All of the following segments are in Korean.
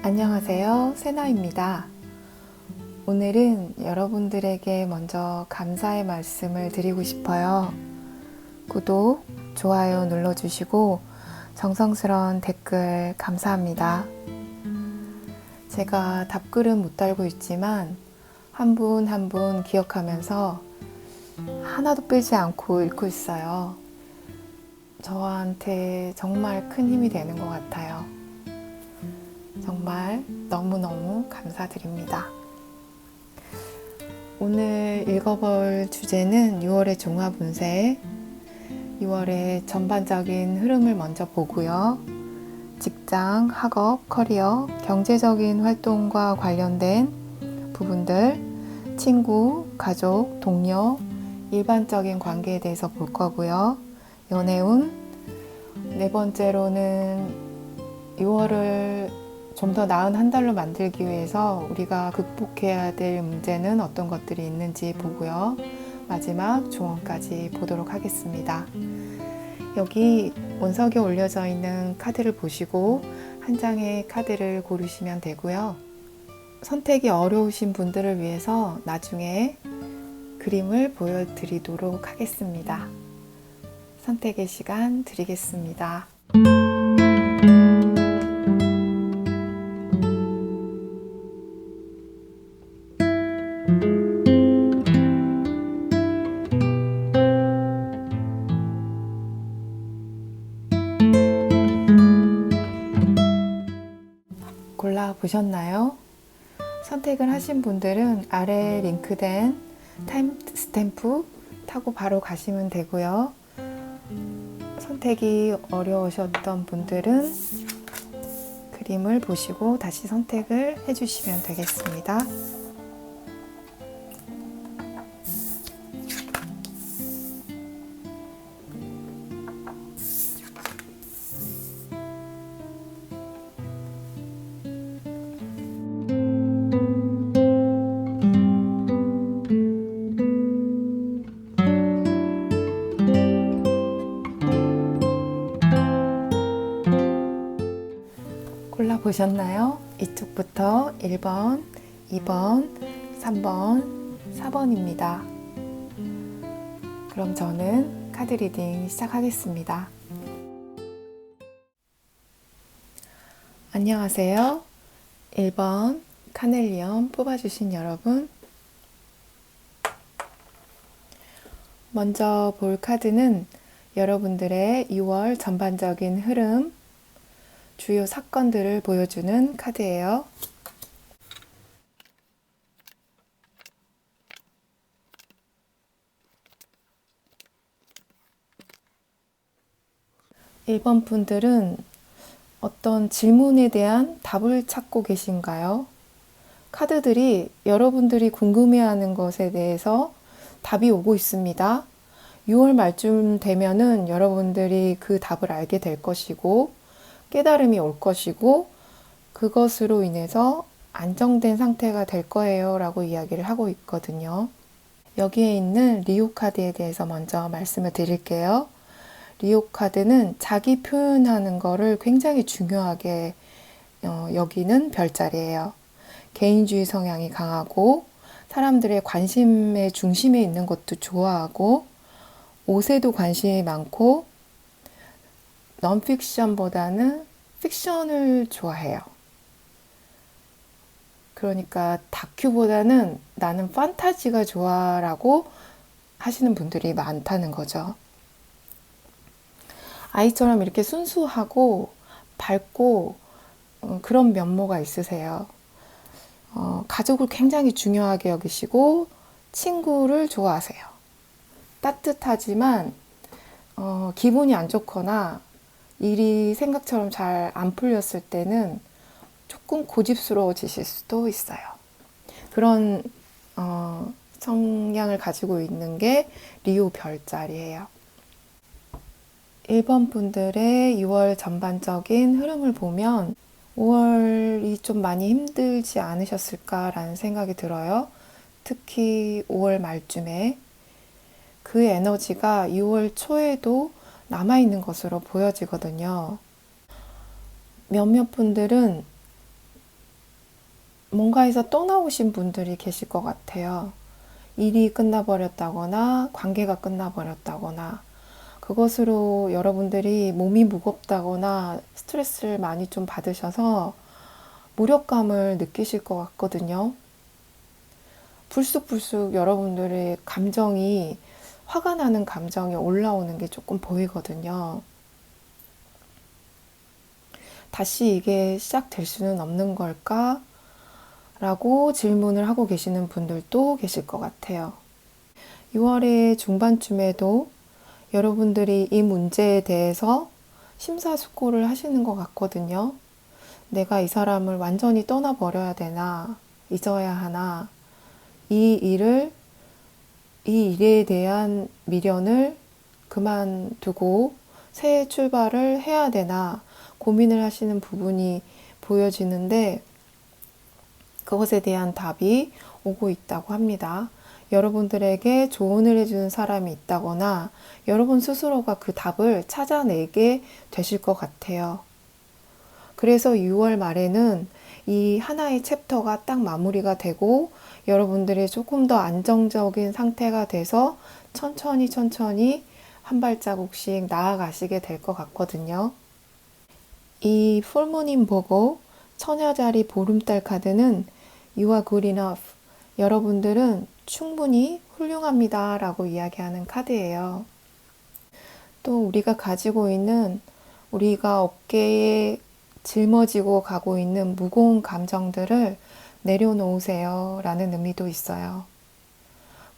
안녕하세요. 세나입니다. 오늘은 여러분들에게 먼저 감사의 말씀을 드리고 싶어요. 구독, 좋아요 눌러주시고 정성스러운 댓글 감사합니다. 제가 답글은 못 달고 있지만 한 분 한 분 기억하면서 하나도 빼지 않고 읽고 있어요. 저한테 정말 큰 힘이 되는 것 같아요. 정말 너무너무 감사드립니다. 오늘 읽어볼 주제는 6월의 종합운세, 6월의 전반적인 흐름을 먼저 보고요. 직장, 학업, 커리어, 경제적인 활동과 관련된 부분들, 친구, 가족, 동료, 일반적인 관계에 대해서 볼 거고요. 연애운, 네 번째로는 6월을 좀 더 나은 한 달로 만들기 위해서 우리가 극복해야 될 문제는 어떤 것들이 있는지 보고요. 마지막 조언까지 보도록 하겠습니다. 여기 원석에 올려져 있는 카드를 보시고 한 장의 카드를 고르시면 되고요. 선택이 어려우신 분들을 위해서 나중에 그림을 보여드리도록 하겠습니다. 선택의 시간 드리겠습니다. 골라보셨나요? 선택을 하신 분들은 아래 링크된 타임스탬프 타고 바로 가시면 되고요. 선택이 어려우셨던 분들은 그림을 보시고 다시 선택을 해주시면 되겠습니다. 골라보셨나요? 이쪽부터 1번, 2번, 3번, 4번입니다. 그럼 저는 카드 리딩 시작하겠습니다. 안녕하세요. 1번 카넬리엄 뽑아주신 여러분. 먼저 볼 카드는 여러분들의 6월 전반적인 흐름, 주요 사건들을 보여주는 카드예요. (1번) 분들은 어떤 질문에 대한 답을 찾고 계신가요? 카드들이 여러분들이 궁금해하는 것에 대해서 답이 오고 있습니다. 6월 말쯤 되면은 여러분들이 그 답을 알게 될 것이고 깨달음이 올 것이고 그것으로 인해서 안정된 상태가 될 거예요 라고 이야기를 하고 있거든요. 여기에 있는 리오 카드에 대해서 먼저 말씀을 드릴게요. 리오 카드는 자기 표현하는 거를 굉장히 중요하게 여기는 별자리예요. 개인주의 성향이 강하고 사람들의 관심의 중심에 있는 것도 좋아하고 옷에도 관심이 많고 넌픽션보다는 픽션을 좋아해요. 그러니까 다큐보다는 나는 판타지가 좋아라고 하시는 분들이 많다는 거죠. 아이처럼 이렇게 순수하고 밝고 그런 면모가 있으세요. 가족을 굉장히 중요하게 여기시고 친구를 좋아하세요. 따뜻하지만 기분이 안 좋거나 일이 생각처럼 잘 안 풀렸을 때는 조금 고집스러워지실 수도 있어요. 그런 성향을 가지고 있는 게 리오 별자리예요. 1번 분들의 6월 전반적인 흐름을 보면 5월이 좀 많이 힘들지 않으셨을까라는 생각이 들어요. 특히 5월 말쯤에 그 에너지가 6월 초에도 남아있는 것으로 보여지거든요. 몇몇 분들은 뭔가에서 떠나오신 분들이 계실 것 같아요. 일이 끝나버렸다거나 관계가 끝나버렸다거나 그것으로 여러분들이 몸이 무겁다거나 스트레스를 많이 좀 받으셔서 무력감을 느끼실 것 같거든요. 불쑥불쑥 여러분들의 감정이 화가 나는 감정이 올라오는 게 조금 보이거든요. 다시 이게 시작될 수는 없는 걸까? 라고 질문을 하고 계시는 분들도 계실 것 같아요. 6월의 중반쯤에도 여러분들이 이 문제에 대해서 심사숙고를 하시는 것 같거든요. 내가 이 사람을 완전히 떠나버려야 되나, 잊어야 하나, 이 일에 대한 미련을 그만두고 새 출발을 해야 되나 고민을 하시는 부분이 보여지는데 그것에 대한 답이 오고 있다고 합니다. 여러분들에게 조언을 해주는 사람이 있다거나 여러분 스스로가 그 답을 찾아내게 되실 것 같아요. 그래서 6월 말에는 이 하나의 챕터가 딱 마무리가 되고 여러분들이 조금 더 안정적인 상태가 돼서 천천히 한 발자국씩 나아가시게 될 것 같거든요. 이 풀무님 보고 처녀자리 보름달 카드는 You are good enough. 여러분들은 충분히 훌륭합니다 라고 이야기하는 카드예요. 또 우리가 가지고 있는 우리가 어깨에 짊어지고 가고 있는 무거운 감정들을 내려놓으세요 라는 의미도 있어요.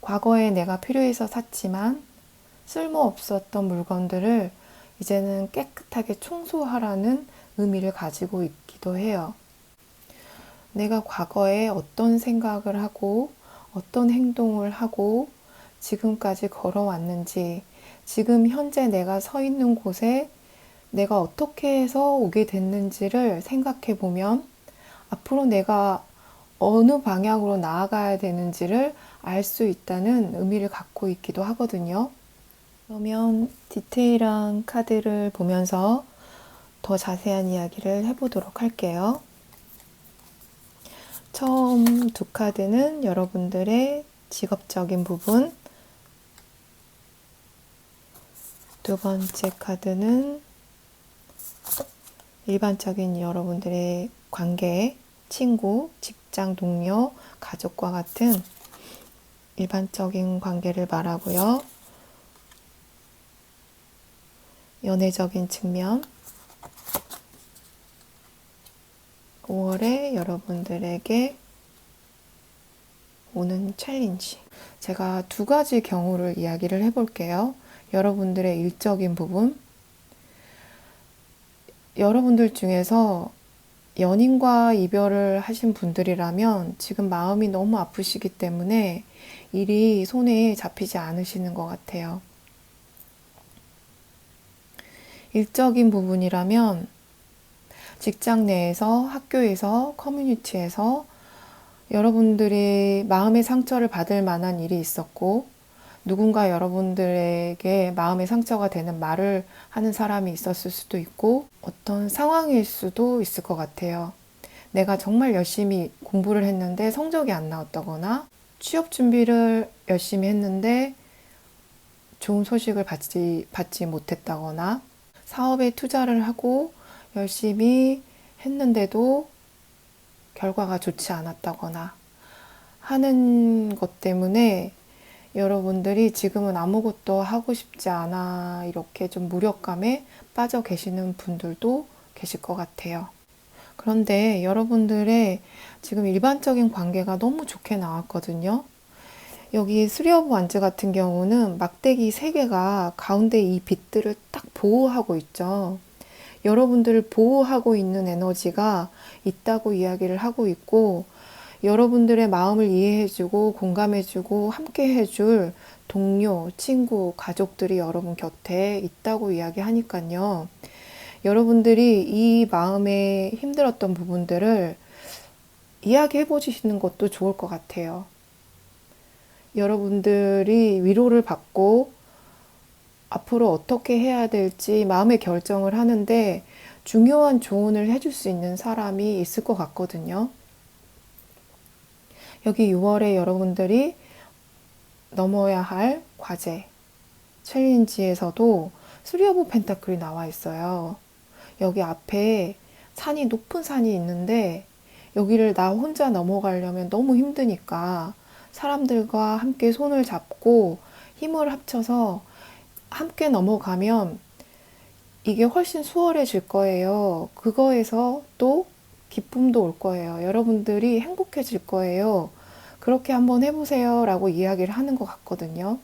과거에 내가 필요해서 샀지만 쓸모없었던 물건들을 이제는 깨끗하게 청소하라는 의미를 가지고 있기도 해요. 내가 과거에 어떤 생각을 하고 어떤 행동을 하고 지금까지 걸어왔는지, 지금 현재 내가 서 있는 곳에 내가 어떻게 해서 오게 됐는지를 생각해 보면 앞으로 내가 어느 방향으로 나아가야 되는지를 알 수 있다는 의미를 갖고 있기도 하거든요. 그러면 디테일한 카드를 보면서 더 자세한 이야기를 해보도록 할게요. 처음 두 카드는 여러분들의 직업적인 부분, 두 번째 카드는 일반적인 여러분들의 관계, 친구, 직장 동료, 가족과 같은 일반적인 관계를 말하고요. 연애적인 측면, 5월에 여러분들에게 오는 챌린지. 제가 두 가지 경우를 이야기를 해볼게요. 여러분들의 일적인 부분. 여러분들 중에서 연인과 이별을 하신 분들이라면 지금 마음이 너무 아프시기 때문에 일이 손에 잡히지 않으시는 것 같아요. 일적인 부분이라면 직장 내에서, 학교에서, 커뮤니티에서 여러분들이 마음의 상처를 받을 만한 일이 있었고 누군가 여러분들에게 마음의 상처가 되는 말을 하는 사람이 있었을 수도 있고 어떤 상황일 수도 있을 것 같아요. 내가 정말 열심히 공부를 했는데 성적이 안 나왔다거나 취업 준비를 열심히 했는데 좋은 소식을 받지 못했다거나 사업에 투자를 하고 열심히 했는데도 결과가 좋지 않았다거나 하는 것 때문에 여러분들이 지금은 아무것도 하고 싶지 않아 이렇게 좀 무력감에 빠져 계시는 분들도 계실 것 같아요. 그런데 여러분들의 지금 일반적인 관계가 너무 좋게 나왔거든요. 여기 쓰리 오브 완즈 같은 경우는 막대기 3개가 가운데 이 빛들을 딱 보호하고 있죠. 여러분들을 보호하고 있는 에너지가 있다고 이야기를 하고 있고 여러분들의 마음을 이해해주고 공감해주고 함께 해줄 동료, 친구, 가족들이 여러분 곁에 있다고 이야기하니까요. 여러분들이 이 마음에 힘들었던 부분들을 이야기해 보시는 것도 좋을 것 같아요. 여러분들이 위로를 받고 앞으로 어떻게 해야 될지 마음의 결정을 하는데 중요한 조언을 해줄 수 있는 사람이 있을 것 같거든요. 여기 6월에 여러분들이 넘어야 할 과제, 챌린지에서도 쓰리 오브 펜타클이 나와 있어요. 여기 앞에 산이 높은 산이 있는데 여기를 나 혼자 넘어가려면 너무 힘드니까 사람들과 함께 손을 잡고 힘을 합쳐서 함께 넘어가면 이게 훨씬 수월해질 거예요. 그거에서 또 기쁨도 올 거예요. 여러분들이 행복해질 거예요. 그렇게 한번 해보세요 라고 이야기를 하는 것 같거든요.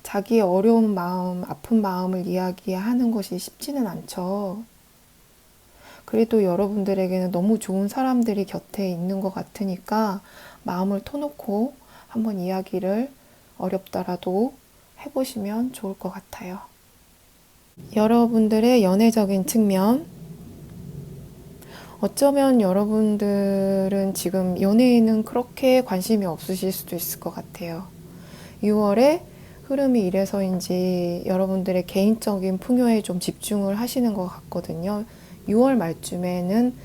자기의 어려운 마음, 아픈 마음을 이야기하는 것이 쉽지는 않죠. 그래도 여러분들에게는 너무 좋은 사람들이 곁에 있는 것 같으니까 마음을 터놓고 한번 이야기를 어렵더라도 해보시면 좋을 것 같아요. 여러분들의 연애적인 측면, 어쩌면 여러분들은 지금 연애에는 그렇게 관심이 없으실 수도 있을 것 같아요. 6월에 흐름이 이래서인지 여러분들의 개인적인 풍요에 좀 집중을 하시는 것 같거든요. 6월 말쯤에는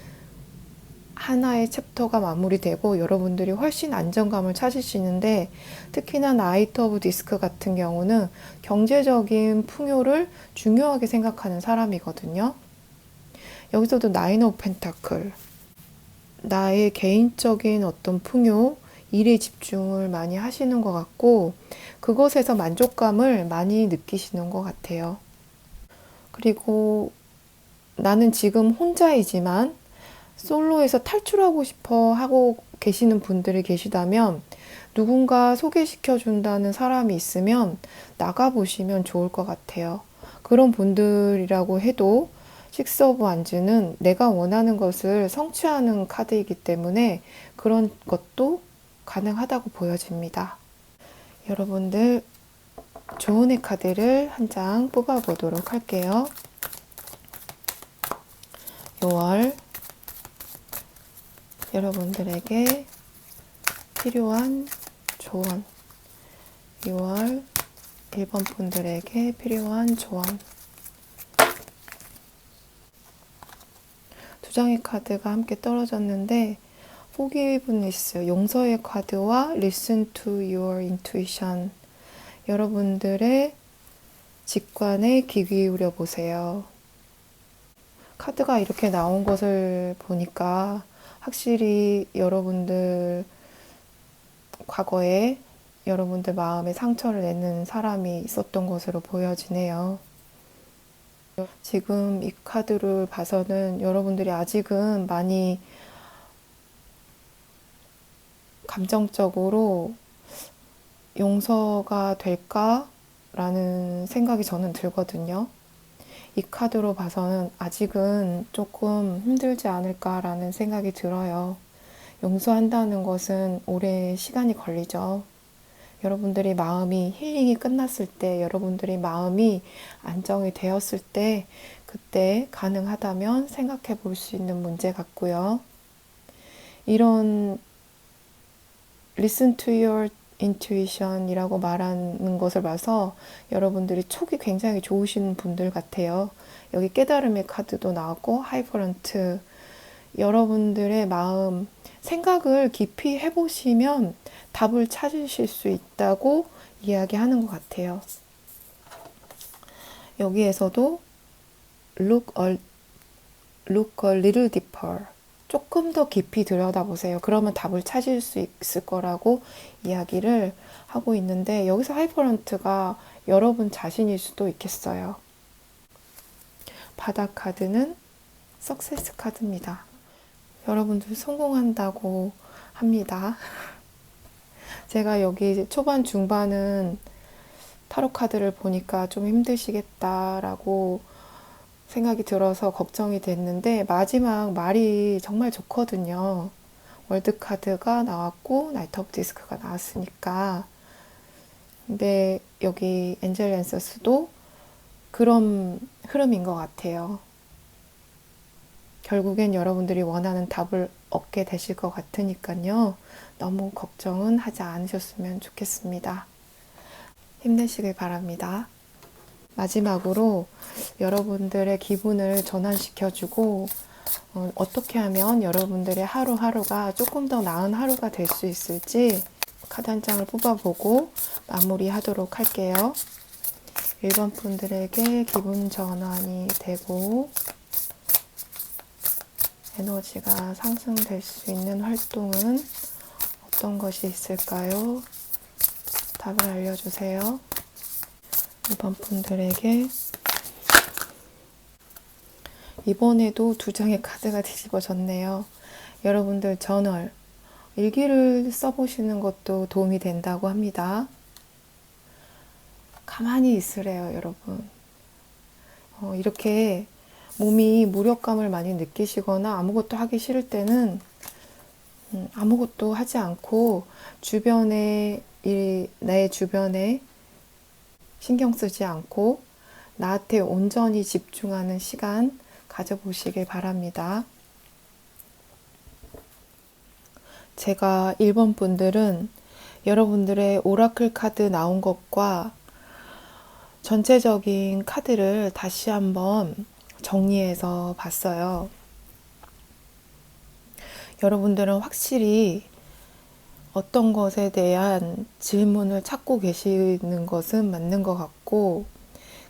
하나의 챕터가 마무리되고 여러분들이 훨씬 안정감을 찾으시는데, 특히나 나이트 오브 디스크 같은 경우는 경제적인 풍요를 중요하게 생각하는 사람이거든요. 여기서도 나인 오브 펜타클, 나의 개인적인 어떤 풍요, 일에 집중을 많이 하시는 것 같고 그것에서 만족감을 많이 느끼시는 것 같아요. 그리고 나는 지금 혼자이지만 솔로에서 탈출하고 싶어 하고 계시는 분들이 계시다면 누군가 소개시켜 준다는 사람이 있으면 나가보시면 좋을 것 같아요. 그런 분들이라고 해도 식스 오브 완즈는 내가 원하는 것을 성취하는 카드이기 때문에 그런 것도 가능하다고 보여집니다. 여러분들 조언의 카드를 한 장 뽑아보도록 할게요. 6월 여러분들에게 필요한 조언, 6월 1번 분들에게 필요한 조언. 두 장의 카드가 함께 떨어졌는데 Forgiveness, 용서의 카드와 Listen to your intuition. 여러분들의 직관에 귀 기울여 보세요. 카드가 이렇게 나온 것을 보니까 확실히 여러분들 과거에 여러분들 마음에 상처를 내는 사람이 있었던 것으로 보여지네요. 지금 이 카드를 봐서는 여러분들이 아직은 많이 감정적으로 용서가 될까라는 생각이 저는 들거든요. 이 카드로 봐서는 아직은 조금 힘들지 않을까라는 생각이 들어요. 용서한다는 것은 오래 시간이 걸리죠. 여러분들이 마음이 힐링이 끝났을 때, 여러분들이 마음이 안정이 되었을 때, 그때 가능하다면 생각해 볼 수 있는 문제 같고요. 이런 Listen to your intuition 이라고 말하는 것을 봐서 여러분들이 촉이 굉장히 좋으신 분들 같아요. 여기 깨달음의 카드도 나왔고 하이퍼런트, 여러분들의 마음, 생각을 깊이 해보시면 답을 찾으실 수 있다고 이야기하는 것 같아요. 여기에서도 look a little deeper, 조금 더 깊이 들여다보세요. 그러면 답을 찾을 수 있을 거라고 이야기를 하고 있는데, 여기서 하이퍼런트가 여러분 자신일 수도 있겠어요. 바닥 카드는 석세스 카드입니다. 여러분들 성공한다고 합니다. 제가 여기 초반 중반은 타로 카드를 보니까 좀 힘드시겠다라고 생각이 들어서 걱정이 됐는데 마지막 말이 정말 좋거든요. 월드 카드가 나왔고 나이트 오브 디스크가 나왔으니까. 근데 여기 엔젤 랜서스도 그런 흐름인 것 같아요. 결국엔 여러분들이 원하는 답을 얻게 되실 것 같으니까요. 너무 걱정은 하지 않으셨으면 좋겠습니다. 힘내시길 바랍니다. 마지막으로 여러분들의 기분을 전환시켜주고 어떻게 하면 여러분들의 하루하루가 조금 더 나은 하루가 될 수 있을지 카드 한 장을 뽑아보고 마무리하도록 할게요. 1번 분들에게 기분 전환이 되고 에너지가 상승될 수 있는 활동은 어떤 것이 있을까요? 답을 알려주세요. 2번 분들에게 이번에도 두 장의 카드가 뒤집어졌네요. 여러분들 저널, 일기를 써보시는 것도 도움이 된다고 합니다. 가만히 있으래요, 여러분. 이렇게 몸이 무력감을 많이 느끼시거나 아무것도 하기 싫을 때는 아무것도 하지 않고 내 주변에 신경 쓰지 않고 나한테 온전히 집중하는 시간 가져보시길 바랍니다. 제가 1번 분들은 여러분들의 오라클 카드 나온 것과 전체적인 카드를 다시 한번 정리해서 봤어요. 여러분들은 확실히 어떤 것에 대한 질문을 찾고 계시는 것은 맞는 것 같고,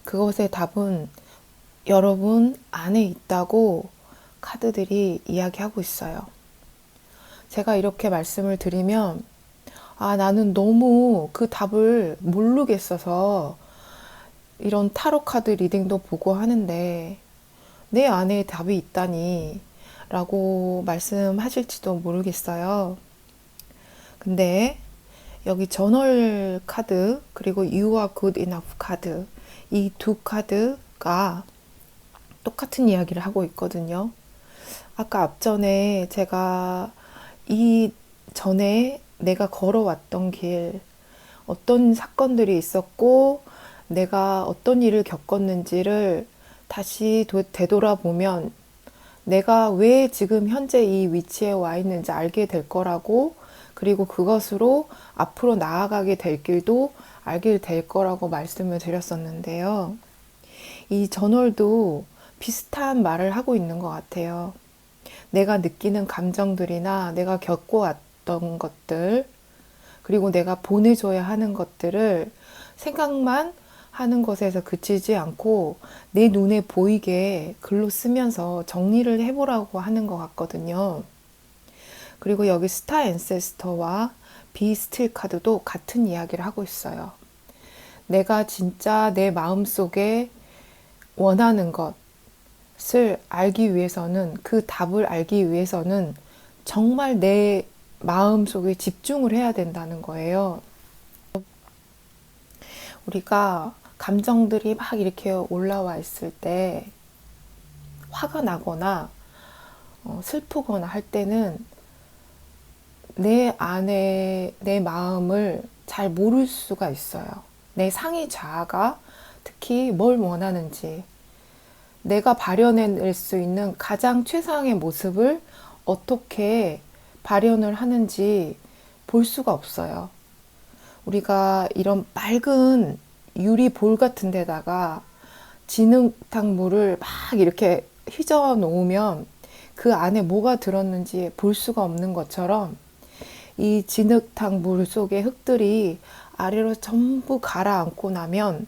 그것의 답은 여러분 안에 있다고 카드들이 이야기하고 있어요. 제가 이렇게 말씀을 드리면, 나는 너무 그 답을 모르겠어서 이런 타로 카드 리딩도 보고 하는데 내 안에 답이 있다니 라고 말씀하실지도 모르겠어요. 근데 여기 저널 카드 그리고 You are good enough 카드, 이 두 카드가 똑같은 이야기를 하고 있거든요. 아까 앞전에 제가 이 전에 내가 걸어왔던 길, 어떤 사건들이 있었고 내가 어떤 일을 겪었는지를 다시 되돌아보면 내가 왜 지금 현재 이 위치에 와 있는지 알게 될 거라고, 그리고 그것으로 앞으로 나아가게 될 길도 알게 될 거라고 말씀을 드렸었는데요. 이 저널도 비슷한 말을 하고 있는 것 같아요. 내가 느끼는 감정들이나 내가 겪어왔던 것들, 그리고 내가 보내줘야 하는 것들을 생각만 하는 것에서 그치지 않고 내 눈에 보이게 글로 쓰면서 정리를 해보라고 하는 것 같거든요. 그리고 여기 스타 앤세스터와 비 스틸 카드도 같은 이야기를 하고 있어요. 내가 진짜 내 마음속에 원하는 것을 알기 위해서는, 그 답을 알기 위해서는 정말 내 마음속에 집중을 해야 된다는 거예요. 우리가 감정들이 막 이렇게 올라와 있을 때, 화가 나거나 슬프거나 할 때는 내 안에 내 마음을 잘 모를 수가 있어요. 내 상의 자아가 특히 뭘 원하는지, 내가 발현해낼 수 있는 가장 최상의 모습을 어떻게 발현을 하는지 볼 수가 없어요. 우리가 이런 맑은 유리 볼 같은 데다가 진흙탕 물을 막 이렇게 휘저어 놓으면 그 안에 뭐가 들었는지 볼 수가 없는 것처럼, 이 진흙탕 물 속의 흙들이 아래로 전부 가라앉고 나면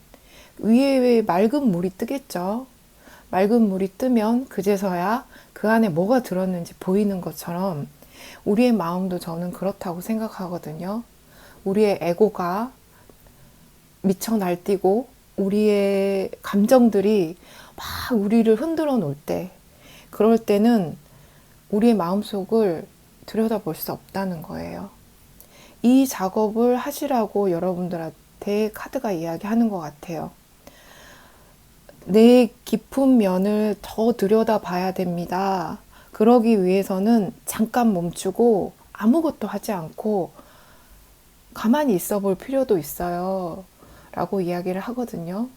위에 맑은 물이 뜨겠죠. 맑은 물이 뜨면 그제서야 그 안에 뭐가 들었는지 보이는 것처럼 우리의 마음도 저는 그렇다고 생각하거든요. 우리의 에고가 미쳐 날뛰고 우리의 감정들이 막 우리를 흔들어 놓을 때, 그럴 때는 우리의 마음속을 들여다볼 수 없다는 거예요. 이 작업을 하시라고 여러분들한테 카드가 이야기하는 것 같아요. 내 깊은 면을 더 들여다봐야 됩니다. 그러기 위해서는 잠깐 멈추고 아무것도 하지 않고 가만히 있어 볼 필요도 있어요. 라고 이야기를 하거든요.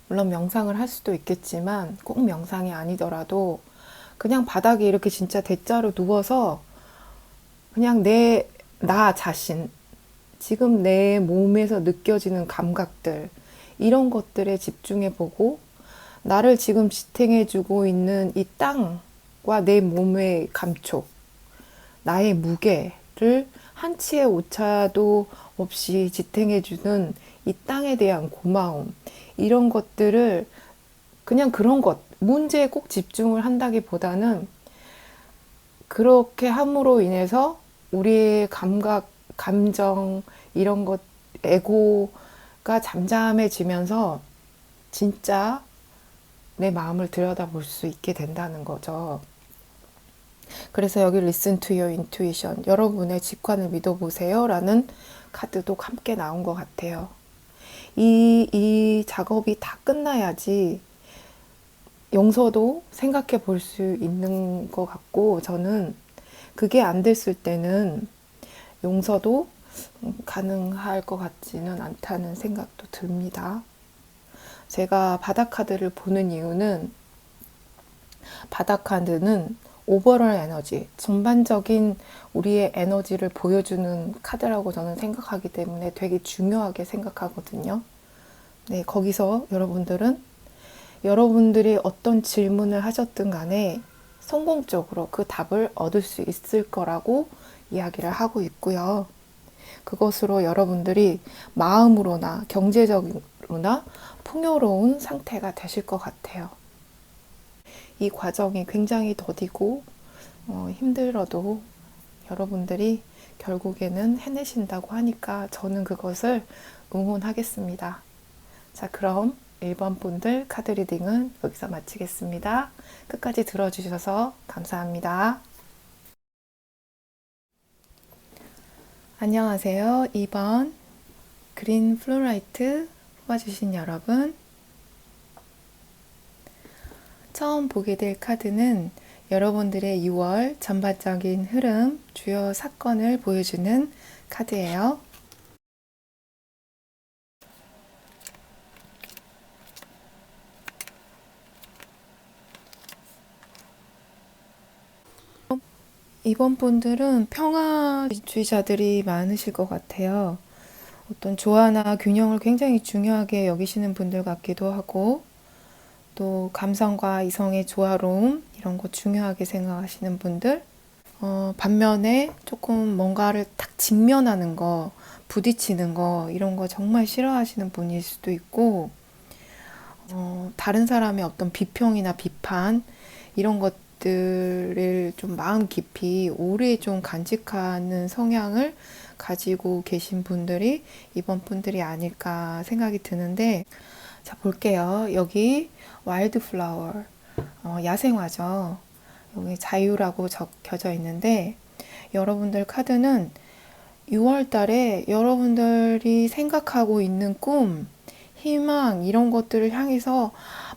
물론 명상을 할 수도 있겠지만 꼭 명상이 아니더라도 그냥 바닥에 이렇게 진짜 대자로 누워서 그냥 나 자신, 지금 내 몸에서 느껴지는 감각들, 이런 것들에 집중해 보고 나를 지금 지탱해주고 있는 이 땅과 내 몸의 감촉, 나의 무게를 한치의 오차도 없이 지탱해주는 이 땅에 대한 고마움, 이런 것들을 그냥 그런 것, 문제에 꼭 집중을 한다기보다는 그렇게 함으로 인해서 우리의 감각, 감정, 이런 것, 에고가 잠잠해지면서 진짜 내 마음을 들여다볼 수 있게 된다는 거죠. 그래서 여기 Listen to your intuition, 여러분의 직관을 믿어보세요 라는 카드도 함께 나온 것 같아요. 이 작업이 다 끝나야지 용서도 생각해 볼 수 있는 것 같고, 저는 그게 안 됐을 때는 용서도 가능할 것 같지는 않다는 생각도 듭니다. 제가 바닥 카드를 보는 이유는, 바닥 카드는 오버럴 에너지, 전반적인 우리의 에너지를 보여주는 카드라고 저는 생각하기 때문에 되게 중요하게 생각하거든요. 네, 거기서 여러분들이 어떤 질문을 하셨든 간에 성공적으로 그 답을 얻을 수 있을 거라고 이야기를 하고 있고요. 그것으로 여러분들이 마음으로나 경제적으로나 풍요로운 상태가 되실 것 같아요. 이 과정이 굉장히 더디고 힘들어도 여러분들이 결국에는 해내신다고 하니까 저는 그것을 응원하겠습니다. 자, 그럼 1번 분들 카드 리딩은 여기서 마치겠습니다. 끝까지 들어주셔서 감사합니다. 안녕하세요. 2번 그린 플로라이트 뽑아주신 여러분, 처음 보게 될 카드는 여러분들의 6월 전반적인 흐름, 주요 사건을 보여주는 카드예요. 이번 분들은 평화주의자들이 많으실 것 같아요. 어떤 조화나 균형을 굉장히 중요하게 여기시는 분들 같기도 하고, 또 감성과 이성의 조화로움, 이런 거 중요하게 생각하시는 분들, 반면에 조금 뭔가를 딱 직면하는 거, 부딪히는 거, 이런 거 정말 싫어하시는 분일 수도 있고, 다른 사람의 어떤 비평이나 비판, 이런 것들을 좀 마음 깊이 오래 좀 간직하는 성향을 가지고 계신 분들이 이번 분들이 아닐까 생각이 드는데, 자, 볼게요. 여기 와일드 플라워, 야생화죠. 여기 자유라고 적혀져 있는데, 여러분들 카드는 6월 달에 여러분들이 생각하고 있는 꿈, 희망, 이런 것들을 향해서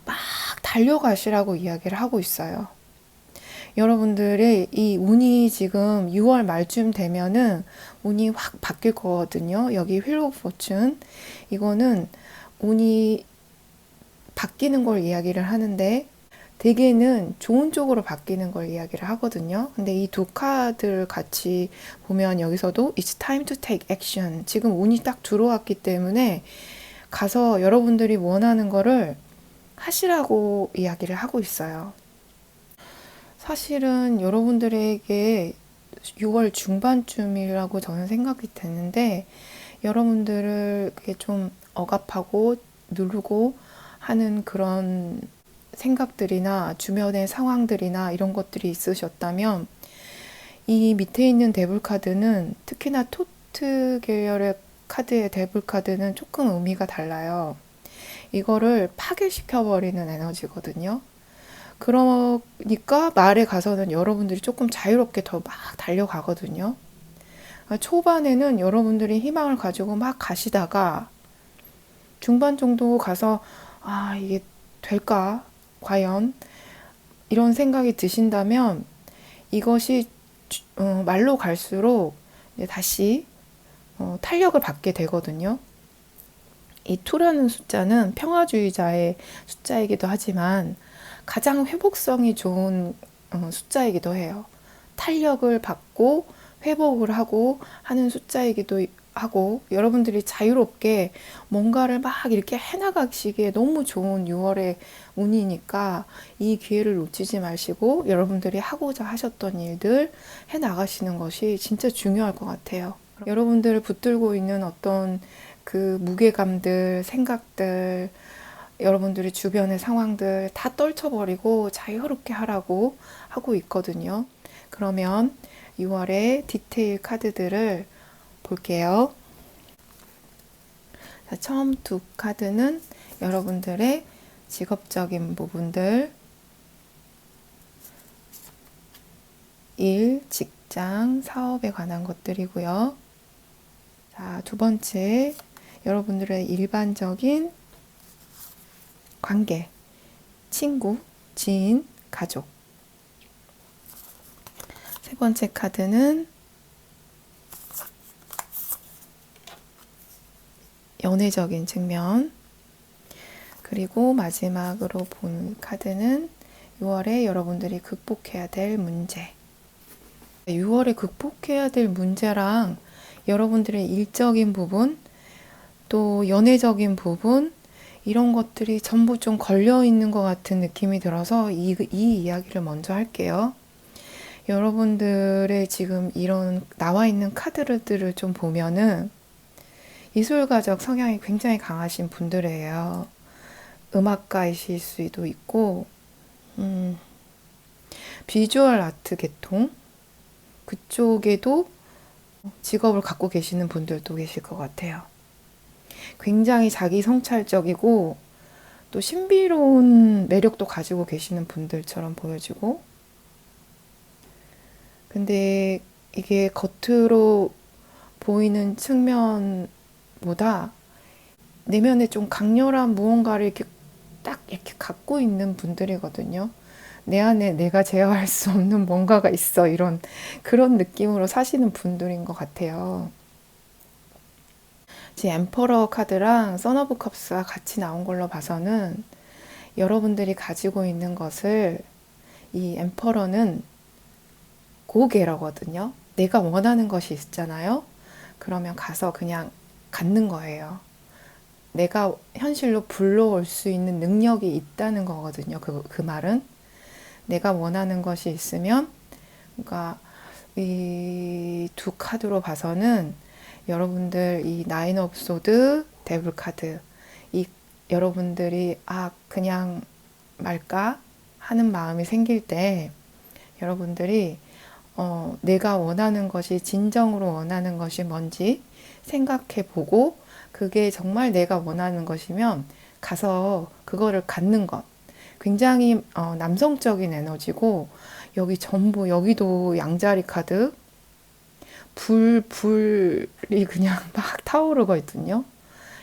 막 달려가시라고 이야기를 하고 있어요. 여러분들의 이 운이 지금 6월 말쯤 되면은 운이 확 바뀔 거거든요. 여기 휠 오브 포춘, 이거는 운이 바뀌는 걸 이야기를 하는데, 대개는 좋은 쪽으로 바뀌는 걸 이야기를 하거든요. 근데 이 두 카드를 같이 보면 여기서도 It's time to take action, 지금 운이 딱 들어왔기 때문에 가서 여러분들이 원하는 거를 하시라고 이야기를 하고 있어요. 사실은 여러분들에게 6월 중반쯤이라고 저는 생각이 되는데, 여러분들을 그게 좀 억압하고 누르고 하는 그런 생각들이나 주변의 상황들이나 이런 것들이 있으셨다면, 이 밑에 있는 데블 카드는, 특히나 토트 계열의 카드의 데블 카드는 조금 의미가 달라요. 이거를 파괴시켜버리는 에너지거든요. 그러니까 말에 가서는 여러분들이 조금 자유롭게 더 막 달려가거든요. 초반에는 여러분들이 희망을 가지고 막 가시다가 중반 정도 가서 이게 될까? 과연? 이런 생각이 드신다면 이것이 말로 갈수록 다시 탄력을 받게 되거든요. 이 2라는 숫자는 평화주의자의 숫자이기도 하지만 가장 회복성이 좋은 숫자이기도 해요. 탄력을 받고 회복을 하고 하는 숫자이기도 하고 여러분들이 자유롭게 뭔가를 막 이렇게 해나가시기에 너무 좋은 6월의 운이니까 이 기회를 놓치지 마시고 여러분들이 하고자 하셨던 일들 해나가시는 것이 진짜 중요할 것 같아요. 여러분들을 붙들고 있는 어떤 그 무게감들, 생각들, 여러분들이 주변의 상황들 다 떨쳐버리고 자유롭게 하라고 하고 있거든요. 그러면 6월의 디테일 카드들을 볼게요. 자, 처음 두 카드는 여러분들의 직업적인 부분들, 일, 직장, 사업에 관한 것들이고요. 자, 두 번째, 여러분들의 일반적인 관계, 친구, 지인, 가족. 세 번째 카드는 연애적인 측면. 그리고 마지막으로 본 카드는 6월에 여러분들이 극복해야 될 문제. 6월에 극복해야 될 문제랑 여러분들의 일적인 부분, 또 연애적인 부분, 이런 것들이 전부 좀 걸려 있는 것 같은 느낌이 들어서 이 이야기를 먼저 할게요. 여러분들의 지금 이런 나와 있는 카드들을 좀 보면은 예술가적 성향이 굉장히 강하신 분들이에요. 음악가이실 수도 있고, 비주얼 아트 계통, 그쪽에도 직업을 갖고 계시는 분들도 계실 것 같아요. 굉장히 자기 성찰적이고, 또 신비로운 매력도 가지고 계시는 분들처럼 보여지고, 근데 이게 겉으로 보이는 측면보다 내면에 좀 강렬한 무언가를 이렇게 딱 이렇게 갖고 있는 분들이거든요. 내 안에 내가 제어할 수 없는 뭔가가 있어. 이런 그런 느낌으로 사시는 분들인 것 같아요. 지금 엠퍼러 카드랑 선 오브 컵스가 같이 나온 걸로 봐서는 여러분들이 가지고 있는 것을 이 엠퍼러는 고개라거든요. 내가 원하는 것이 있잖아요. 그러면 가서 그냥 갖는 거예요. 내가 현실로 불러올 수 있는 능력이 있다는 거거든요. 그 말은. 내가 원하는 것이 있으면, 그러니까 이 두 카드로 봐서는 여러분들 이 나인 오브 소드, 데블 카드, 이 여러분들이 그냥 말까 하는 마음이 생길 때 여러분들이 내가 원하는 것이 진정으로 원하는 것이 뭔지 생각해 보고 그게 정말 내가 원하는 것이면 가서 그거를 갖는 것. 굉장히 남성적인 에너지고 여기 전부 여기도 양자리 카드 불이 그냥 막 타오르거든요.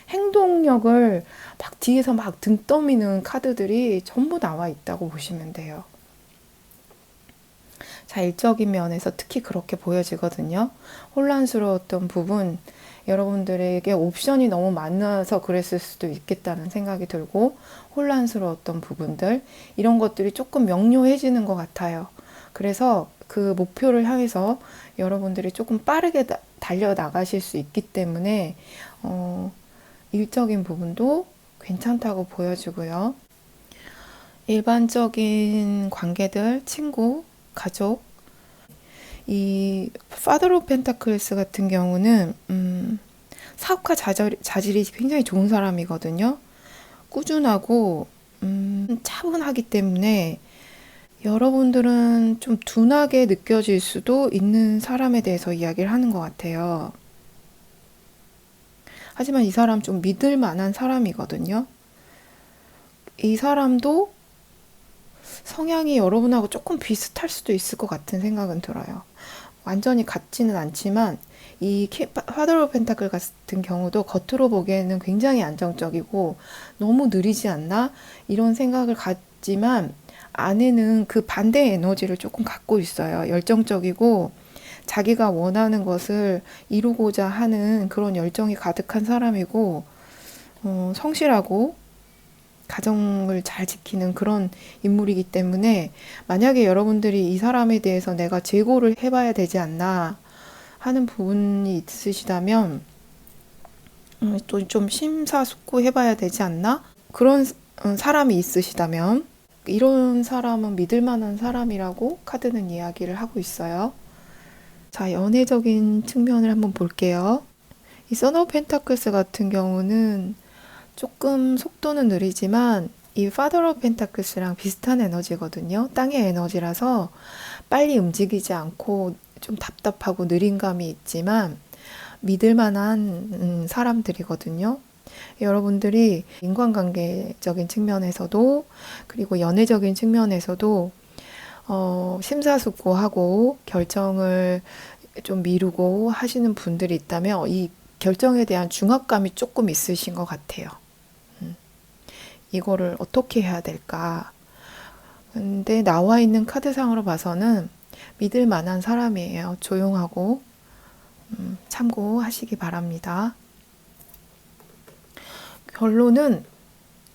행동력을 막 뒤에서 막 등 떠미는 카드들이 전부 나와 있다고 보시면 돼요. 자, 일적인 면에서 특히 그렇게 보여지거든요. 혼란스러웠던 부분, 여러분들에게 옵션이 너무 많아서 그랬을 수도 있겠다는 생각이 들고, 혼란스러웠던 부분들, 이런 것들이 조금 명료해지는 것 같아요. 그래서 그 목표를 향해서 여러분들이 조금 빠르게 달려나가실 수 있기 때문에, 일적인 부분도 괜찮다고 보여지고요. 일반적인 관계들, 친구, 가족, 이 파더 오브 펜타클스 같은 경우는 사업가 자질이 굉장히 좋은 사람이거든요. 꾸준하고 차분하기 때문에 여러분들은 좀 둔하게 느껴질 수도 있는 사람에 대해서 이야기를 하는 것 같아요. 하지만 이 사람 좀 믿을 만한 사람이거든요. 이 사람도 성향이 여러분하고 조금 비슷할 수도 있을 것 같은 생각은 들어요. 완전히 같지는 않지만 이 파더 오브 펜타클 같은 경우도 겉으로 보기에는 굉장히 안정적이고 너무 느리지 않나? 이런 생각을 갖지만 안에는 그 반대의 에너지를 조금 갖고 있어요. 열정적이고 자기가 원하는 것을 이루고자 하는 그런 열정이 가득한 사람이고 성실하고 가정을 잘 지키는 그런 인물이기 때문에 만약에 여러분들이 이 사람에 대해서 내가 재고를 해봐야 되지 않나 하는 부분이 있으시다면 또 좀 심사숙고해봐야 되지 않나? 그런 사람이 있으시다면 이런 사람은 믿을 만한 사람이라고 카드는 이야기를 하고 있어요. 자, 연애적인 측면을 한번 볼게요. 이 선 오브 펜타클스 같은 경우는 조금 속도는 느리지만 이 파더 오브 펜타클스랑 비슷한 에너지거든요. 땅의 에너지라서 빨리 움직이지 않고 좀 답답하고 느린 감이 있지만 믿을 만한 사람들이거든요. 여러분들이 인간관계적인 측면에서도 그리고 연애적인 측면에서도 심사숙고하고 결정을 좀 미루고 하시는 분들이 있다면 이 결정에 대한 중압감이 조금 있으신 것 같아요. 이거를 어떻게 해야 될까? 근데 나와 있는 카드상으로 봐서는 믿을 만한 사람이에요. 조용하고 참고하시기 바랍니다. 결론은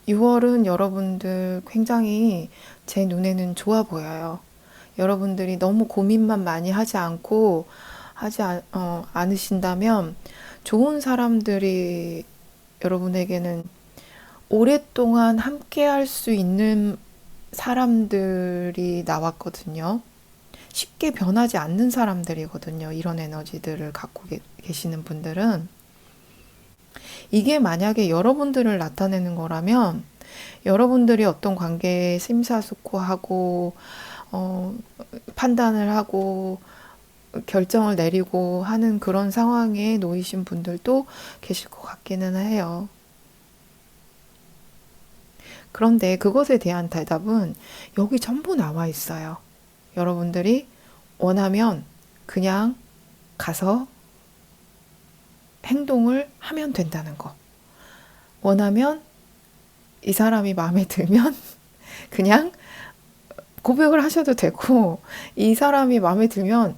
6월은 여러분들 굉장히 제 눈에는 좋아 보여요. 여러분들이 너무 고민만 많이 하지 않고 않으신다면 좋은 사람들이 여러분에게는 오랫동안 함께 할 수 있는 사람들이 나왔거든요. 쉽게 변하지 않는 사람들이거든요. 이런 에너지들을 갖고 계시는 분들은. 이게 만약에 여러분들을 나타내는 거라면 여러분들이 어떤 관계에 심사숙고하고 판단을 하고 결정을 내리고 하는 그런 상황에 놓이신 분들도 계실 것 같기는 해요. 그런데 그것에 대한 대답은 여기 전부 나와 있어요. 여러분들이 원하면 그냥 가서 행동을 하면 된다는 거. 원하면 이 사람이 마음에 들면 그냥 고백을 하셔도 되고 이 사람이 마음에 들면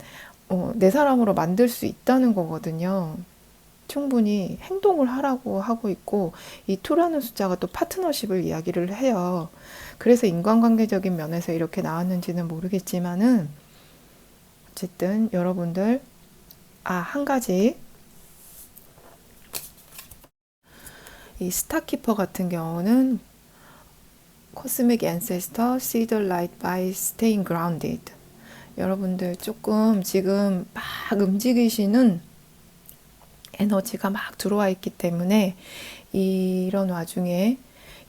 내 사람으로 만들 수 있다는 거거든요. 충분히 행동을 하라고 하고 있고 이 2라는 숫자가 또 파트너십을 이야기를 해요. 그래서 인간관계적인 면에서 이렇게 나왔는지는 모르겠지만은 어쨌든 여러분들 한 가지 이 스타키퍼 같은 경우는 Cosmic Ancestor, See the Light by Staying Grounded. 여러분들 조금 지금 막 움직이시는 에너지가 막 들어와 있기 때문에 이런 와중에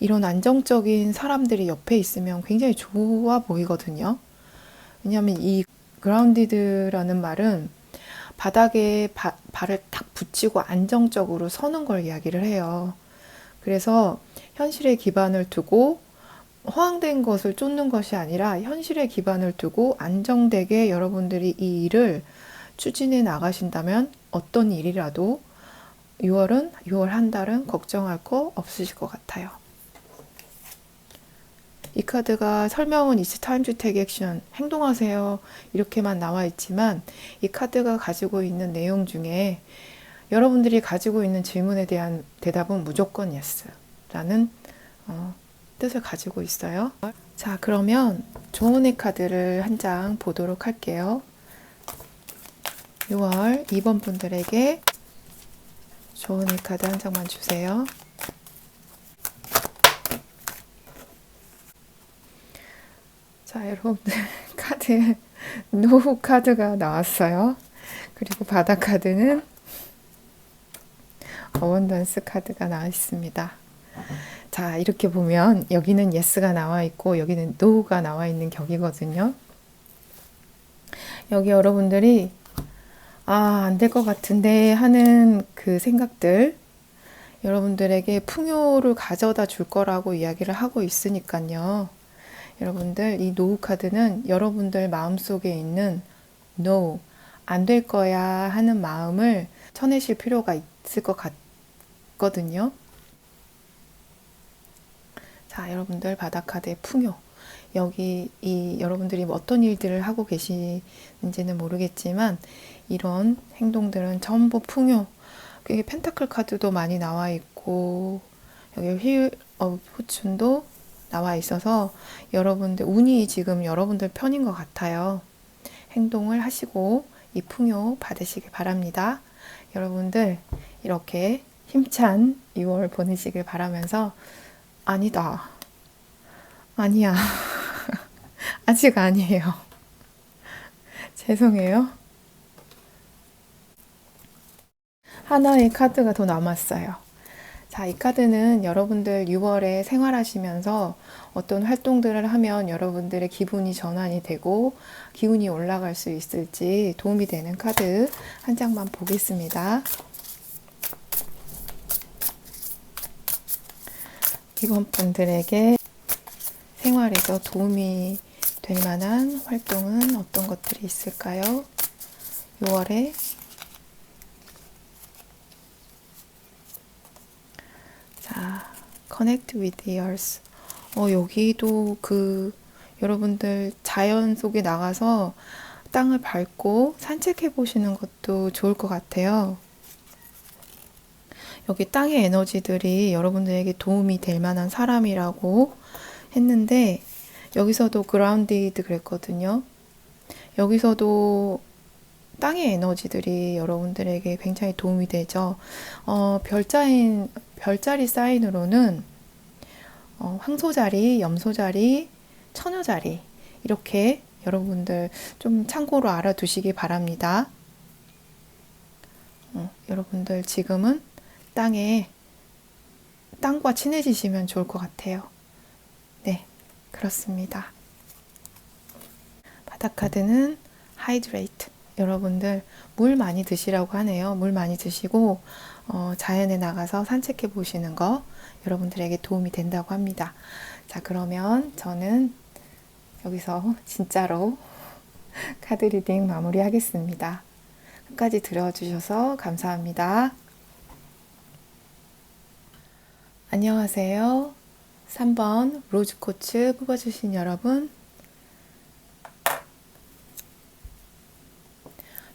이런 안정적인 사람들이 옆에 있으면 굉장히 좋아 보이거든요. 왜냐하면 이 grounded라는 말은 바닥에 발을 탁 붙이고 안정적으로 서는 걸 이야기를 해요. 그래서 현실에 기반을 두고 허황된 것을 쫓는 것이 아니라 현실에 기반을 두고 안정되게 여러분들이 이 일을 추진해 나가신다면 어떤 일이라도 6월 한 달은 걱정할 거 없으실 것 같아요. 이 카드가 설명은 It's time to take action, 행동하세요 이렇게만 나와 있지만 이 카드가 가지고 있는 내용 중에 여러분들이 가지고 있는 질문에 대한 대답은 무조건 yes 라는 뜻을 가지고 있어요. 자, 그러면 조언의 카드를 한 장 보도록 할게요. 6월 2번 분들에게 조언의 카드 한 장만 주세요. 자, 여러분들 카드 노후 카드가 나왔어요. 그리고 바닥 카드는 어번던스 카드가 나와 있습니다. 자, 이렇게 보면 여기는 yes가 나와 있고 여기는 no가 나와 있는 격이거든요. 여기 여러분들이 안 될 것 같은데 하는 그 생각들 여러분들에게 풍요를 가져다 줄 거라고 이야기를 하고 있으니까요. 여러분들 이 노우 카드는 여러분들 마음속에 있는 no, 안 될 거야 하는 마음을 쳐내실 필요가 있을 것 같거든요. 자, 여러분들 바닥 카드의 풍요. 여기 여러분들이 어떤 일들을 하고 계시는지는 모르겠지만 이런 행동들은 전부 풍요. 그게 펜타클 카드도 많이 나와 있고 여기 휠 오브 포춘도 나와 있어서 여러분들 운이 지금 여러분들 편인 것 같아요. 행동을 하시고 이 풍요 받으시기 바랍니다. 여러분들 이렇게 힘찬 6월 보내시길 바라면서, 아니다. 아니야. 아직 아니에요. 죄송해요. 하나의 카드가 더 남았어요. 자, 이 카드는 여러분들 6월에 생활하시면서 어떤 활동들을 하면 여러분들의 기분이 전환이 되고 기운이 올라갈 수 있을지 도움이 되는 카드 한 장만 보겠습니다. 이번 분들에게 생활에서 도움이 될 만한 활동은 어떤 것들이 있을까요? 6월에 자, Connect with the Earth. 여기도 여러분들 자연 속에 나가서 땅을 밟고 산책해 보시는 것도 좋을 것 같아요. 여기 땅의 에너지들이 여러분들에게 도움이 될 만한 사람이라고 했는데, 여기서도 grounded 그랬거든요. 여기서도 땅의 에너지들이 여러분들에게 굉장히 도움이 되죠. 별자리 사인으로는 황소자리, 염소자리, 처녀자리 이렇게 여러분들 좀 참고로 알아두시기 바랍니다. 여러분들 지금은 땅과 친해지시면 좋을 것 같아요. 네, 그렇습니다. 바닥 카드는 Hydrate. 여러분들 물 많이 드시라고 하네요. 물 많이 드시고 자연에 나가서 산책해 보시는 거 여러분들에게 도움이 된다고 합니다. 자, 그러면 저는 여기서 진짜로 카드 리딩 마무리하겠습니다. 끝까지 들어주셔서 감사합니다. 안녕하세요. 3번 로즈코츠 뽑아주신 여러분,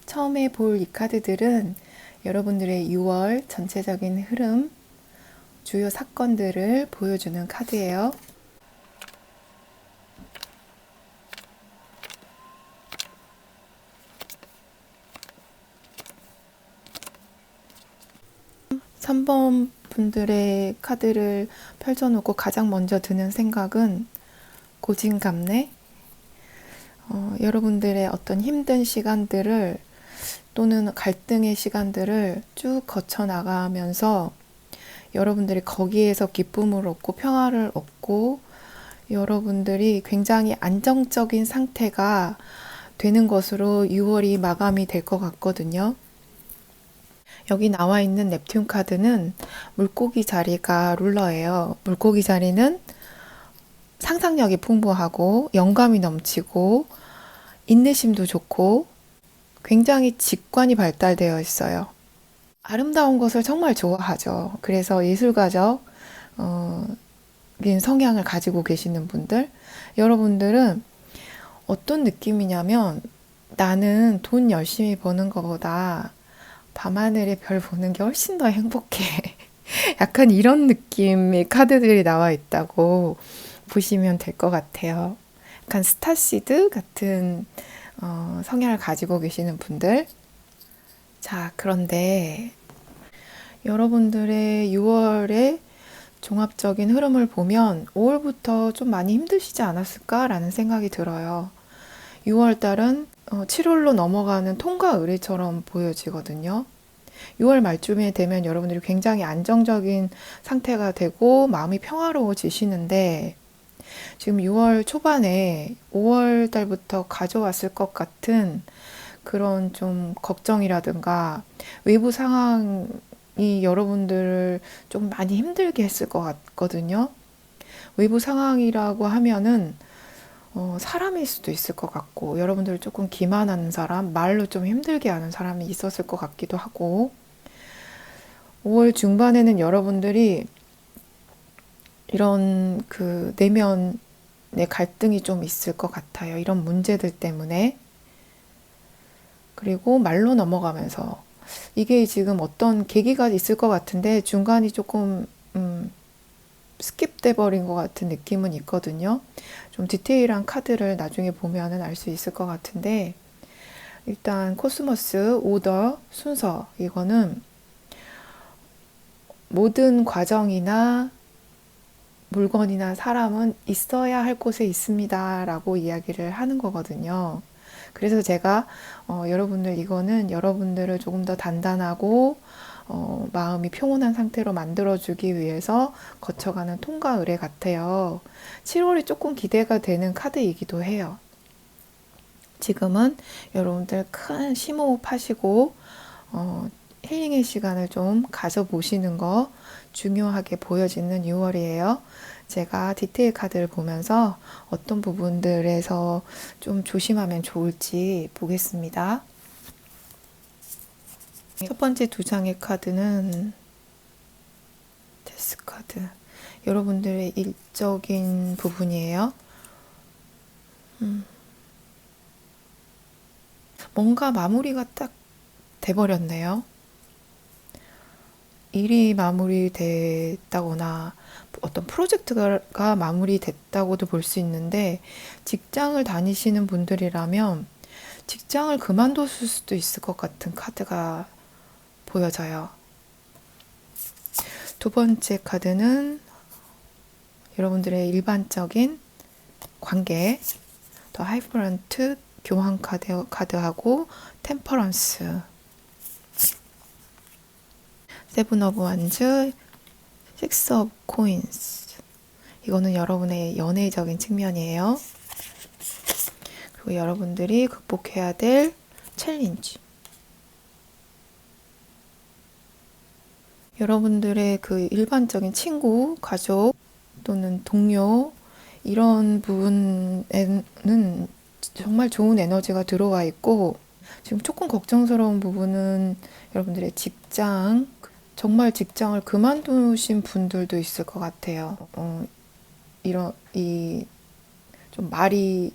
처음에 볼 이 카드들은 여러분들의 6월 전체적인 흐름, 주요 사건들을 보여주는 카드예요. 삼 번 분들의 카드를 펼쳐놓고 가장 먼저 드는 생각은 고진감래. 여러분들의 어떤 힘든 시간들을 또는 갈등의 시간들을 쭉 거쳐 나가면서 여러분들이 거기에서 기쁨을 얻고 평화를 얻고 여러분들이 굉장히 안정적인 상태가 되는 것으로 6월이 마감이 될 것 같거든요. 여기 나와 있는 넵튠 카드는 물고기 자리가 룰러예요. 물고기 자리는 상상력이 풍부하고 영감이 넘치고 인내심도 좋고 굉장히 직관이 발달되어 있어요. 아름다운 것을 정말 좋아하죠. 그래서 예술가적 성향을 가지고 계시는 분들, 여러분들은 어떤 느낌이냐면, 나는 돈 열심히 버는 것보다 밤하늘의 별 보는 게 훨씬 더 행복해. 약간 이런 느낌의 카드들이 나와 있다고 보시면 될 것 같아요. 약간 스타시드 같은 성향을 가지고 계시는 분들. 자, 그런데 여러분들의 6월의 종합적인 흐름을 보면 5월부터 좀 많이 힘드시지 않았을까라는 생각이 들어요. 6월 달은 7월로 넘어가는 통과 의례처럼 보여지거든요. 6월 말쯤에 되면 여러분들이 굉장히 안정적인 상태가 되고 마음이 평화로워지시는데, 지금 6월 초반에 5월 달부터 가져왔을 것 같은 그런 좀 걱정이라든가 외부 상황이 여러분들을 좀 많이 힘들게 했을 것 같거든요. 외부 상황이라고 하면은 사람일 수도 있을 것 같고, 여러분들을 조금 기만하는 사람, 말로 좀 힘들게 하는 사람이 있었을 것 같기도 하고, 5월 중반에는 여러분들이 이런 내면의 갈등이 좀 있을 것 같아요. 이런 문제들 때문에. 그리고 말로 넘어가면서 이게 지금 어떤 계기가 있을 것 같은데 중간이 조금 스킵돼 버린 것 같은 느낌은 있거든요. 좀 디테일한 카드를 나중에 보면은 알 수 있을 것 같은데, 일단 코스모스, 오더, 순서, 이거는 모든 과정이나 물건이나 사람은 있어야 할 곳에 있습니다 라고 이야기를 하는 거거든요. 그래서 제가 여러분들 이거는 여러분들을 조금 더 단단하고 마음이 평온한 상태로 만들어주기 위해서 거쳐가는 통과 의례 같아요. 7월이 조금 기대가 되는 카드이기도 해요. 지금은 여러분들 큰 심호흡 하시고 힐링의 시간을 좀 가져보시는 거 중요하게 보여지는 6월이에요. 제가 디테일 카드를 보면서 어떤 부분들에서 좀 조심하면 좋을지 보겠습니다. 첫 번째 두 장의 카드는 데스 카드. 여러분들의 일적인 부분이에요. 뭔가 마무리가 딱 돼버렸네요. 일이 마무리됐다거나 어떤 프로젝트가 마무리됐다고도 볼 수 있는데 직장을 다니시는 분들이라면 직장을 그만뒀을 수도 있을 것 같은 카드가 보여져요. 두 번째 카드는 여러분들의 일반적인 관계, 더 하이브런트 교환 카드하고 템퍼런스, 세븐 오브 완즈, 식스 오브 코인스. 이거는 여러분의 연애적인 측면이에요. 그리고 여러분들이 극복해야 될 챌린지. 여러분들의 그 일반적인 친구, 가족 또는 동료 이런 부분에는 정말 좋은 에너지가 들어와 있고 지금 조금 걱정스러운 부분은 여러분들의 직장, 정말 직장을 그만두신 분들도 있을 것 같아요. 좀 말이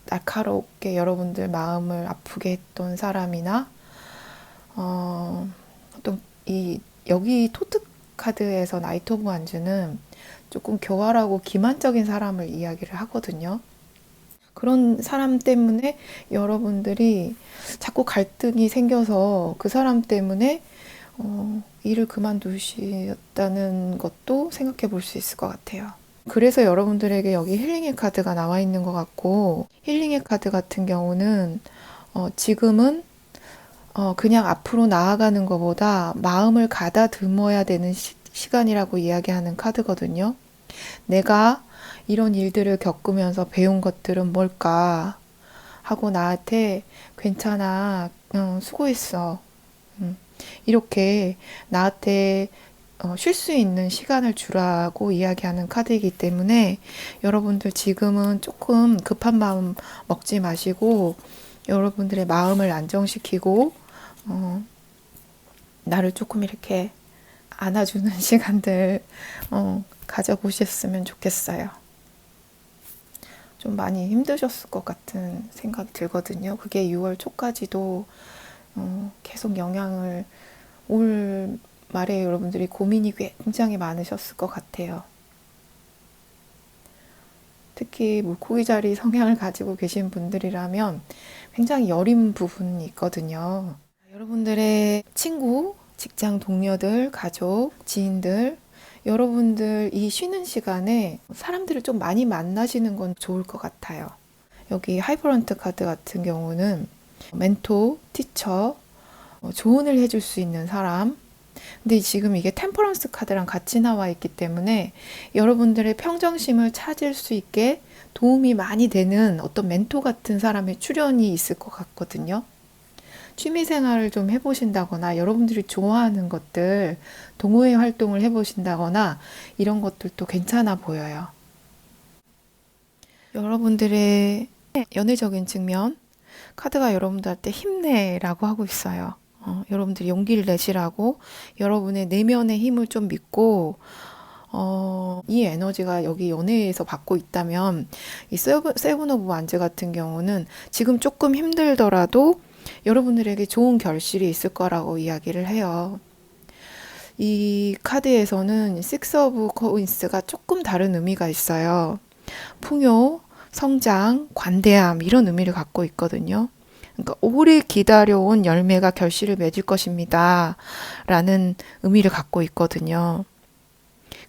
날카롭게 여러분들 마음을 아프게 했던 사람이나, 어떤 여기 토트 카드에서 나이트 오브 완즈는 조금 교활하고 기만적인 사람을 이야기를 하거든요. 그런 사람 때문에 여러분들이 자꾸 갈등이 생겨서 그 사람 때문에 일을 그만두셨다는 것도 생각해 볼 수 있을 것 같아요. 그래서 여러분들에게 여기 힐링의 카드가 나와 있는 것 같고, 힐링의 카드 같은 경우는 지금은 그냥 앞으로 나아가는 것보다 마음을 가다듬어야 되는 시간이라고 이야기하는 카드거든요. 내가 이런 일들을 겪으면서 배운 것들은 뭘까 하고 나한테 괜찮아, 수고했어. 이렇게 나한테 쉴 수 있는 시간을 주라고 이야기하는 카드이기 때문에 여러분들 지금은 조금 급한 마음 먹지 마시고 여러분들의 마음을 안정시키고 나를 조금 이렇게 안아주는 시간들 가져보셨으면 좋겠어요. 좀 많이 힘드셨을 것 같은 생각이 들거든요. 그게 6월 초까지도 계속 영향을 올 말에 여러분들이 고민이 굉장히 많으셨을 것 같아요. 특히 물고기 자리 성향을 가지고 계신 분들이라면 굉장히 여린 부분이 있거든요. 여러분들의 친구, 직장 동료들, 가족, 지인들, 여러분들 이 쉬는 시간에 사람들을 좀 많이 만나시는 건 좋을 것 같아요. 여기 하이브런트 카드 같은 경우는 멘토, 티처, 조언을 해줄 수 있는 사람. 근데 지금 이게 템퍼런스 카드랑 같이 나와 있기 때문에 여러분들의 평정심을 찾을 수 있게 도움이 많이 되는 어떤 멘토 같은 사람의 출연이 있을 것 같거든요. 취미 생활을 좀 해보신다거나 여러분들이 좋아하는 것들, 동호회 활동을 해보신다거나 이런 것들도 괜찮아 보여요. 여러분들의 연애적인 측면, 카드가 여러분들한테 힘내라고 하고 있어요. 여러분들이 용기를 내시라고 여러분의 내면의 힘을 좀 믿고 이 에너지가 여기 연애에서 받고 있다면 이 세븐 오브 완즈 같은 경우는 지금 조금 힘들더라도 여러분들에게 좋은 결실이 있을 거라고 이야기를 해요. 이 카드에서는 식스 오브 코인스가 조금 다른 의미가 있어요. 풍요, 성장, 관대함 이런 의미를 갖고 있거든요. 그러니까 오래 기다려온 열매가 결실을 맺을 것입니다. 라는 의미를 갖고 있거든요.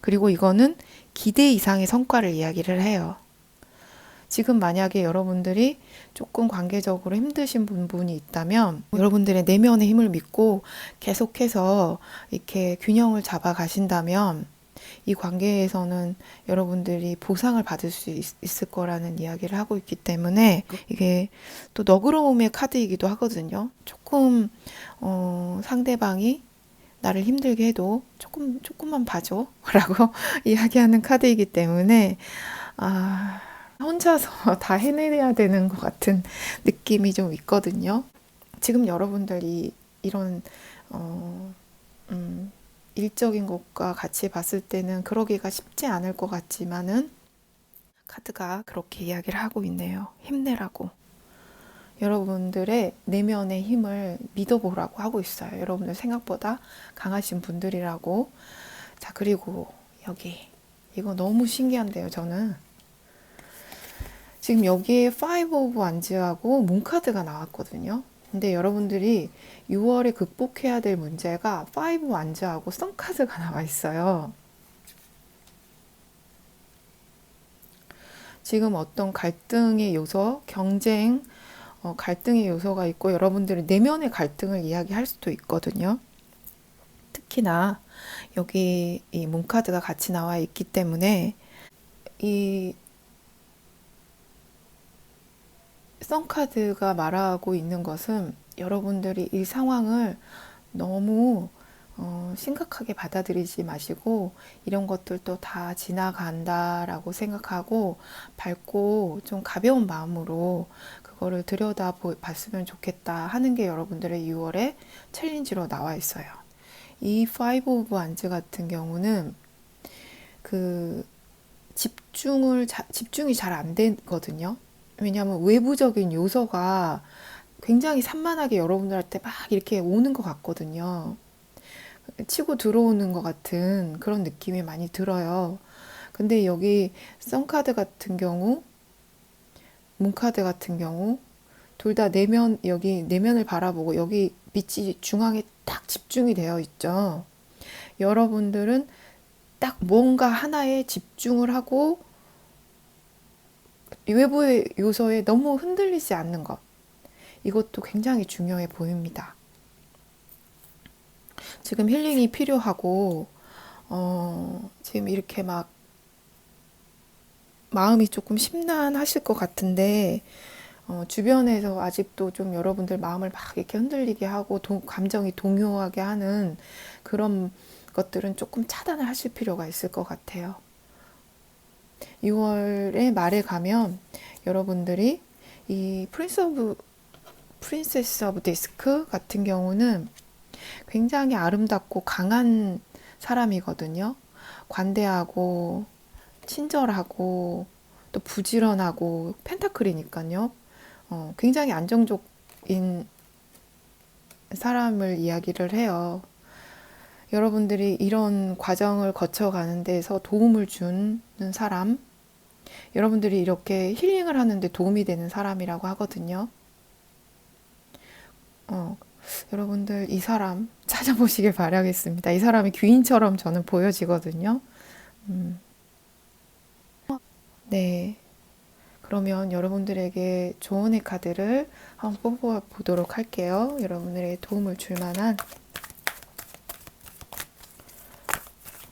그리고 이거는 기대 이상의 성과를 이야기를 해요. 지금 만약에 여러분들이 조금 관계적으로 힘드신 부분이 있다면 여러분들의 내면의 힘을 믿고 계속해서 이렇게 균형을 잡아 가신다면 이 관계에서는 여러분들이 보상을 받을 수 있을 거라는 이야기를 하고 있기 때문에 이게 또 너그러움의 카드이기도 하거든요. 조금 상대방이 나를 힘들게 해도 조금만 봐줘 라고 이야기하는 카드이기 때문에 혼자서 다 해내야 되는 것 같은 느낌이 좀 있거든요. 지금 여러분들이 이런 일적인 것과 같이 봤을 때는 그러기가 쉽지 않을 것 같지만은 카드가 그렇게 이야기를 하고 있네요. 힘내라고. 여러분들의 내면의 힘을 믿어보라고 하고 있어요. 여러분들 생각보다 강하신 분들이라고. 자, 그리고 여기 이거 너무 신기한데요. 저는 지금 여기에 Five of Wands하고 문카드가 나왔거든요. 근데 여러분들이 6월에 극복해야 될 문제가 Five Wands하고 선카드가 나와 있어요. 지금 어떤 갈등의 요소, 경쟁, 갈등의 요소가 있고 여러분들의 내면의 갈등을 이야기할 수도 있거든요. 특히나 여기 이 문카드가 같이 나와 있기 때문에 이 선카드가 말하고 있는 것은 여러분들이 이 상황을 너무 심각하게 받아들이지 마시고 이런 것들도 다 지나간다라고 생각하고 밝고 좀 가벼운 마음으로 그거를 들여다 봤으면 좋겠다 하는 게 여러분들의 6월의 챌린지로 나와 있어요. 이 Five of Wands 같은 경우는 그 집중이 잘 안 되거든요. 왜냐하면 외부적인 요소가 굉장히 산만하게 여러분들한테 막 이렇게 오는 것 같거든요. 치고 들어오는 것 같은 그런 느낌이 많이 들어요. 근데 여기 선카드 같은 경우, 문카드 같은 경우 둘 다 여기 내면을 바라보고 여기 빛이 중앙에 딱 집중이 되어 있죠. 여러분들은 딱 뭔가 하나에 집중을 하고 외부의 요소에 너무 흔들리지 않는 것. 이것도 굉장히 중요해 보입니다. 지금 힐링이 필요하고, 지금 이렇게 막 마음이 조금 심란하실 것 같은데, 주변에서 아직도 좀 여러분들 마음을 막 이렇게 흔들리게 하고, 감정이 동요하게 하는 그런 것들은 조금 차단을 하실 필요가 있을 것 같아요. 6월의 말에 가면 여러분들이 이 프린세스 오브 디스크 같은 경우는 굉장히 아름답고 강한 사람이거든요. 관대하고 친절하고 또 부지런하고 펜타클이니까요. 굉장히 안정적인 사람을 이야기를 해요. 여러분들이 이런 과정을 거쳐가는 데서 도움을 주는 사람, 여러분들이 이렇게 힐링을 하는데 도움이 되는 사람이라고 하거든요. 여러분들 이 사람 찾아보시길 바라겠습니다. 이 사람이 귀인처럼 저는 보여지거든요. 네. 그러면 여러분들에게 조언의 카드를 한번 뽑아보도록 할게요. 여러분들에게 도움을 줄 만한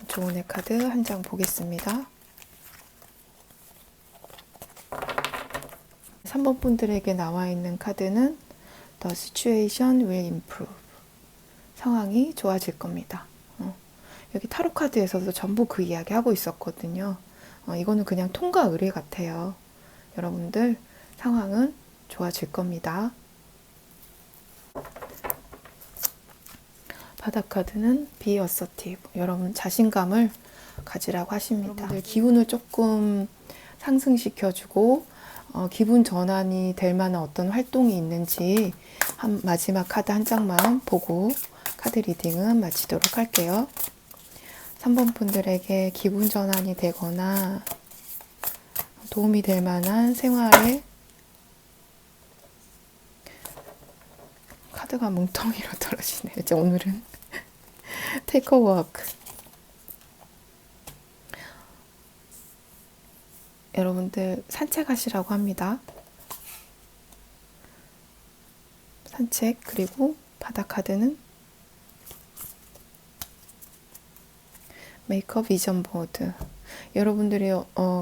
조언의 카드 한 장 보겠습니다. 3번 분들에게 나와 있는 카드는 The situation will improve. 상황이 좋아질 겁니다. 여기 타로 카드에서도 전부 그 이야기 하고 있었거든요. 이거는 그냥 통과 의뢰 같아요. 여러분들 상황은 좋아질 겁니다. 바닥 카드는 Be assertive. 여러분 자신감을 가지라고 하십니다. 여러분들 기운을 조금 상승시켜주고 기분 전환이 될 만한 어떤 활동이 있는지 마지막 카드 한 장만 보고 카드 리딩은 마치도록 할게요. 3번 분들에게 기분 전환이 되거나 도움이 될 만한 생활에 카드가 뭉텅이로 떨어지네요. 이제 오늘은 테이크 워크. 여러분들 산책하시라고 합니다. 산책. 그리고 바닥 카드는 메이크업 비전 보드. 여러분들이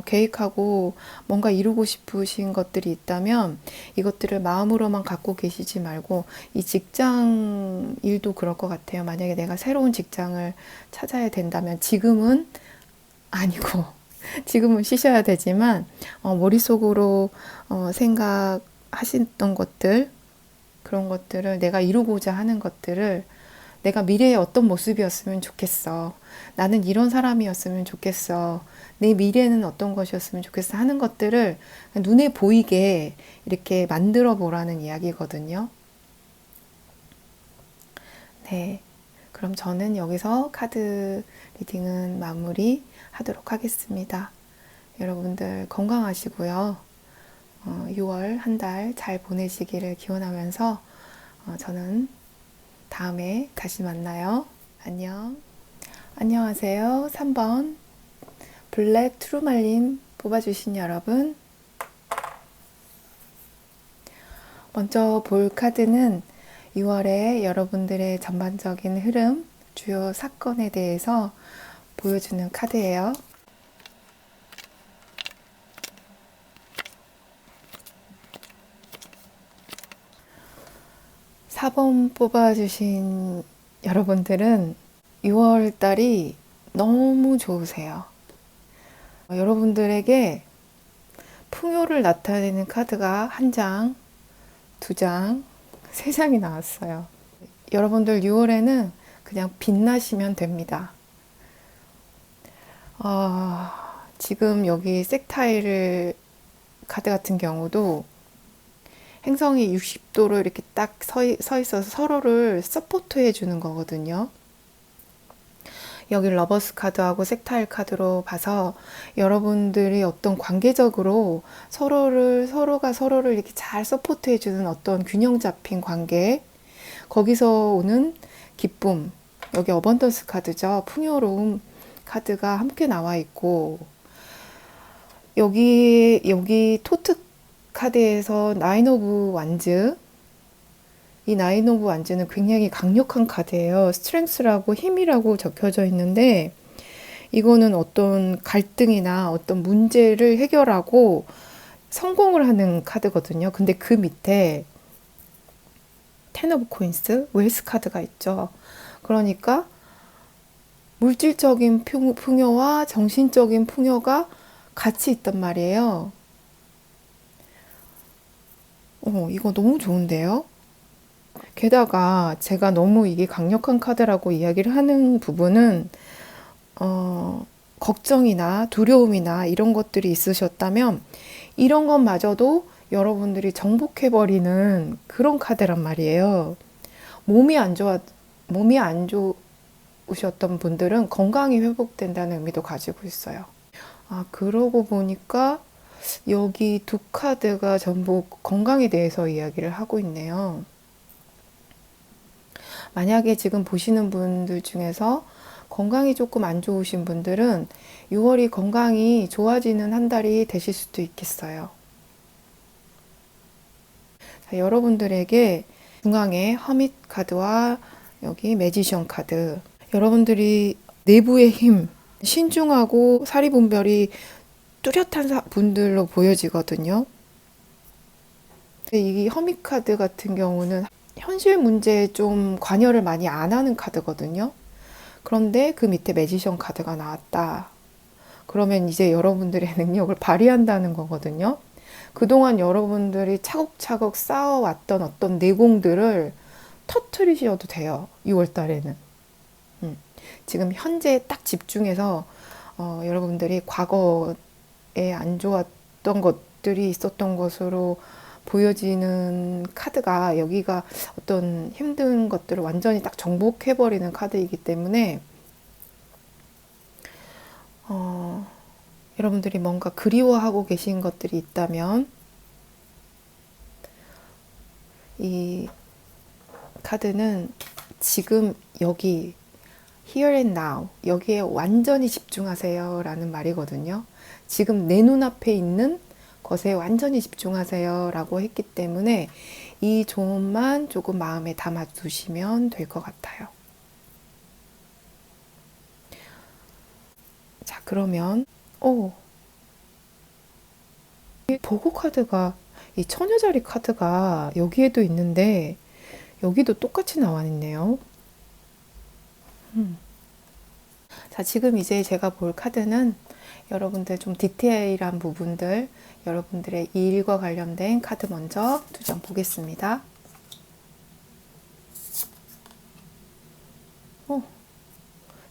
계획하고 뭔가 이루고 싶으신 것들이 있다면 이것들을 마음으로만 갖고 계시지 말고, 이 직장 일도 그럴 것 같아요. 만약에 내가 새로운 직장을 찾아야 된다면 지금은 아니고 지금은 쉬셔야 되지만 머릿속으로 생각하셨던 것들, 그런 것들을 내가 이루고자 하는 것들을, 내가 미래에 어떤 모습이었으면 좋겠어. 나는 이런 사람이었으면 좋겠어. 내 미래는 어떤 것이었으면 좋겠어 하는 것들을 눈에 보이게 이렇게 만들어 보라는 이야기거든요. 네. 그럼 저는 여기서 카드 리딩은 마무리 하도록 하겠습니다. 여러분들 건강하시고요. 6월 한 달 잘 보내시기를 기원하면서 저는 다음에 다시 만나요. 안녕. 안녕하세요. 3번 블랙 트루말린 뽑아주신 여러분. 먼저 볼 카드는 6월에 여러분들의 전반적인 흐름, 주요 사건에 대해서 보여주는 카드예요. (4번) 뽑아주신 여러분들은 6월 달이 너무 좋으세요. 여러분들에게 풍요를 나타내는 카드가 한 장, 두 장, 세 장이 나왔어요. 여러분들 6월에는 그냥 빛나시면 됩니다. 지금 여기 섹타일 카드 같은 경우도 행성이 60도로 이렇게 딱 서 있어서 서로를 서포트 해주는 거거든요. 여기 러버스 카드하고 섹타일 카드로 봐서 여러분들이 어떤 관계적으로 서로가 서로를 이렇게 잘 서포트 해주는 어떤 균형 잡힌 관계, 거기서 오는 기쁨, 여기 어번던스 카드죠. 풍요로움 카드가 함께 나와 있고, 여기 토트 카드에서 나인 오브 완즈, 이 나인 오브 완즈는 굉장히 강력한 카드예요. 스트렝스라고, 힘이라고 적혀져 있는데, 이거는 어떤 갈등이나 어떤 문제를 해결하고 성공을 하는 카드거든요. 근데 그 밑에 텐 오브 코인스, 웰스 카드가 있죠. 그러니까 물질적인 풍요와 정신적인 풍요가 같이 있단 말이에요. 이거 너무 좋은데요? 게다가 제가 너무 이게 강력한 카드라고 이야기를 하는 부분은 걱정이나 두려움이나 이런 것들이 있으셨다면 이런 것마저도 여러분들이 정복해버리는 그런 카드란 말이에요. 몸이 안 좋으셨던 분들은 건강이 회복된다는 의미도 가지고 있어요. 그러고 보니까 여기 두 카드가 전부 건강에 대해서 이야기를 하고 있네요. 만약에 지금 보시는 분들 중에서 건강이 조금 안 좋으신 분들은 6월이 건강이 좋아지는 한 달이 되실 수도 있겠어요. 자, 여러분들에게 중앙에 허밋 카드와 여기 매지션 카드, 여러분들이 내부의 힘, 신중하고 사리분별이 뚜렷한 분들로 보여지거든요. 이 허밋 카드 같은 경우는 현실 문제에 좀 관여를 많이 안 하는 카드거든요. 그런데 그 밑에 매지션 카드가 나왔다. 그러면 이제 여러분들의 능력을 발휘한다는 거거든요. 그동안 여러분들이 차곡차곡 쌓아왔던 어떤 내공들을 터트리셔도 돼요. 6월 달에는. 지금 현재 딱 집중해서 여러분들이 과거에 안 좋았던 것들이 있었던 것으로 보여지는 카드가, 여기가 어떤 힘든 것들을 완전히 딱 정복해버리는 카드이기 때문에 여러분들이 뭔가 그리워하고 계신 것들이 있다면 이 카드는 지금 여기 here and now 여기에 완전히 집중하세요 라는 말이거든요. 지금 내 눈앞에 있는 것에 완전히 집중하세요 라고 했기 때문에 이 조언만 조금 마음에 담아두시면 될 것 같아요. 자, 그러면 이 보고 카드가 이 처녀자리 카드가 여기에도 있는데 여기도 똑같이 나와 있네요. 자, 지금 이제 제가 볼 카드는 여러분들 좀 디테일한 부분들, 여러분들의 일과 관련된 카드 먼저 두 장 보겠습니다.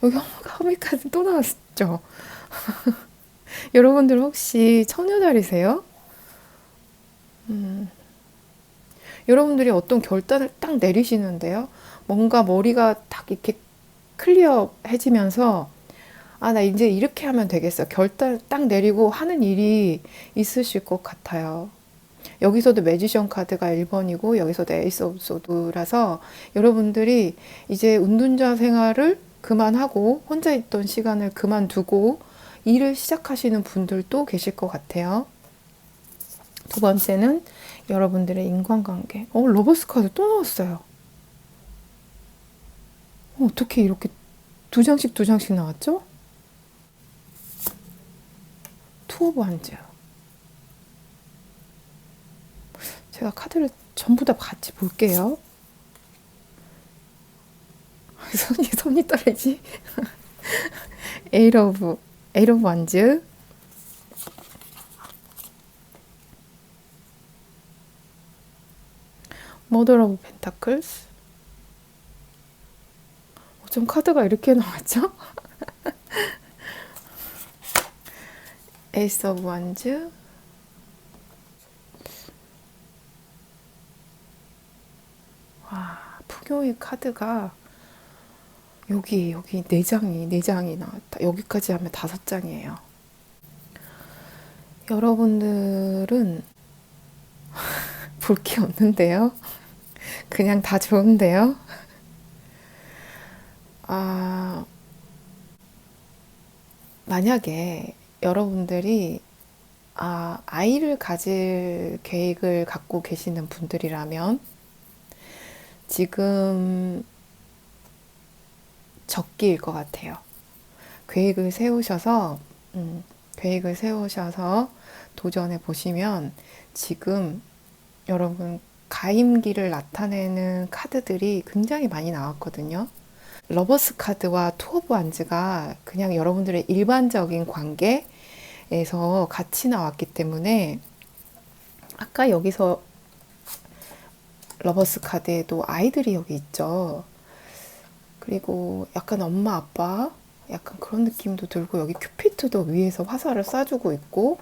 여기 허미 카드 또 나왔죠? 여러분들 혹시 처녀자리세요? 여러분들이 어떤 결단을 딱 내리시는데요. 뭔가 머리가 딱 이렇게 클리어해지면서 나 이제 이렇게 하면 되겠어. 결단을 딱 내리고 하는 일이 있으실 것 같아요. 여기서도 매지션 카드가 1번이고 여기서도 에이스 오브 소드라서 여러분들이 이제 운둔자 생활을 그만하고 혼자 있던 시간을 그만두고 일을 시작하시는 분들도 계실 것 같아요. 두 번째는 여러분들의 인간관계. 러버스 카드 또 나왔어요. 어떻게 이렇게 두 장씩 나왔죠? 투 오브 환즈. 제가 카드를 전부 다 같이 볼게요. 손이 떨리지? 에이트 오브 완즈. 머더 오브 펜타클스. 좀 카드가 이렇게 나왔죠? 에이스 오브 완즈. 와, 풍요의 카드가 여기 네 장이 나왔다. 여기까지 하면 5장이에요. 여러분들은 볼 게 없는데요. 그냥 다 좋은데요. 만약에 여러분들이 아이를 가질 계획을 갖고 계시는 분들이라면 지금 적기일 것 같아요. 계획을 세우셔서 도전해 보시면 지금 여러분 가임기를 나타내는 카드들이 굉장히 많이 나왔거든요. 러버스 카드와 투 오브 완즈가 그냥 여러분들의 일반적인 관계에서 같이 나왔기 때문에 아까 여기서 러버스 카드에도 아이들이 여기 있죠. 그리고 약간 엄마 아빠 약간 그런 느낌도 들고 여기 큐피트도 위에서 화살을 쏴주고 있고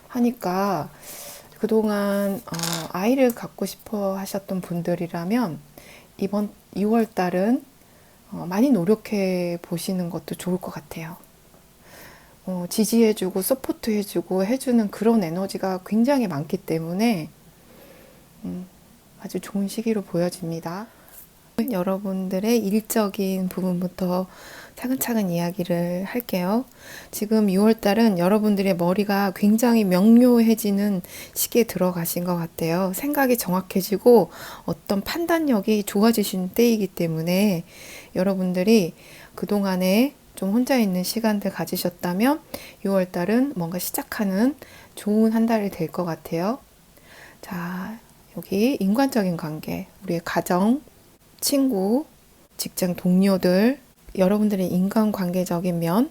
하니까 그동안 아이를 갖고 싶어 하셨던 분들이라면 이번 6월 달은 많이 노력해 보시는 것도 좋을 것 같아요. 지지해주고 서포트해주고 해주는 그런 에너지가 굉장히 많기 때문에 아주 좋은 시기로 보여집니다. 여러분들의 일적인 부분부터 차근차근 이야기를 할게요. 지금 6월달은 여러분들의 머리가 굉장히 명료해지는 시기에 들어가신 것 같아요. 생각이 정확해지고 어떤 판단력이 좋아지신 때이기 때문에 여러분들이 그동안에 좀 혼자 있는 시간들 가지셨다면 6월달은 뭔가 시작하는 좋은 한 달이 될 것 같아요. 자, 여기 인간적인 관계, 우리의 가정, 친구, 직장 동료들, 여러분들의 인간관계적인 면,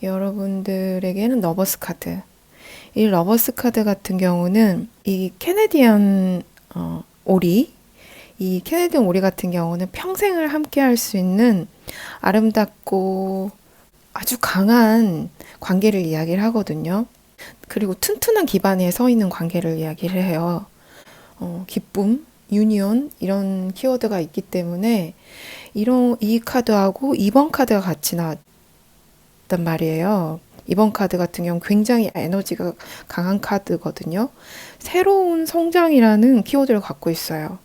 여러분들에게는 러버스 카드. 이 러버스 카드 같은 경우는 이 캐네디언 오리, 이 캐네디언 오리 같은 경우는 평생을 함께 할 수 있는 아름답고 아주 강한 관계를 이야기를 하거든요. 그리고 튼튼한 기반에 서 있는 관계를 이야기를 해요. 기쁨, 유니온 이런 키워드가 있기 때문에 이 카드하고 2번 카드가 같이 나왔단 말이에요. 2번 카드 같은 경우 굉장히 에너지가 강한 카드거든요. 새로운 성장이라는 키워드를 갖고 있어요.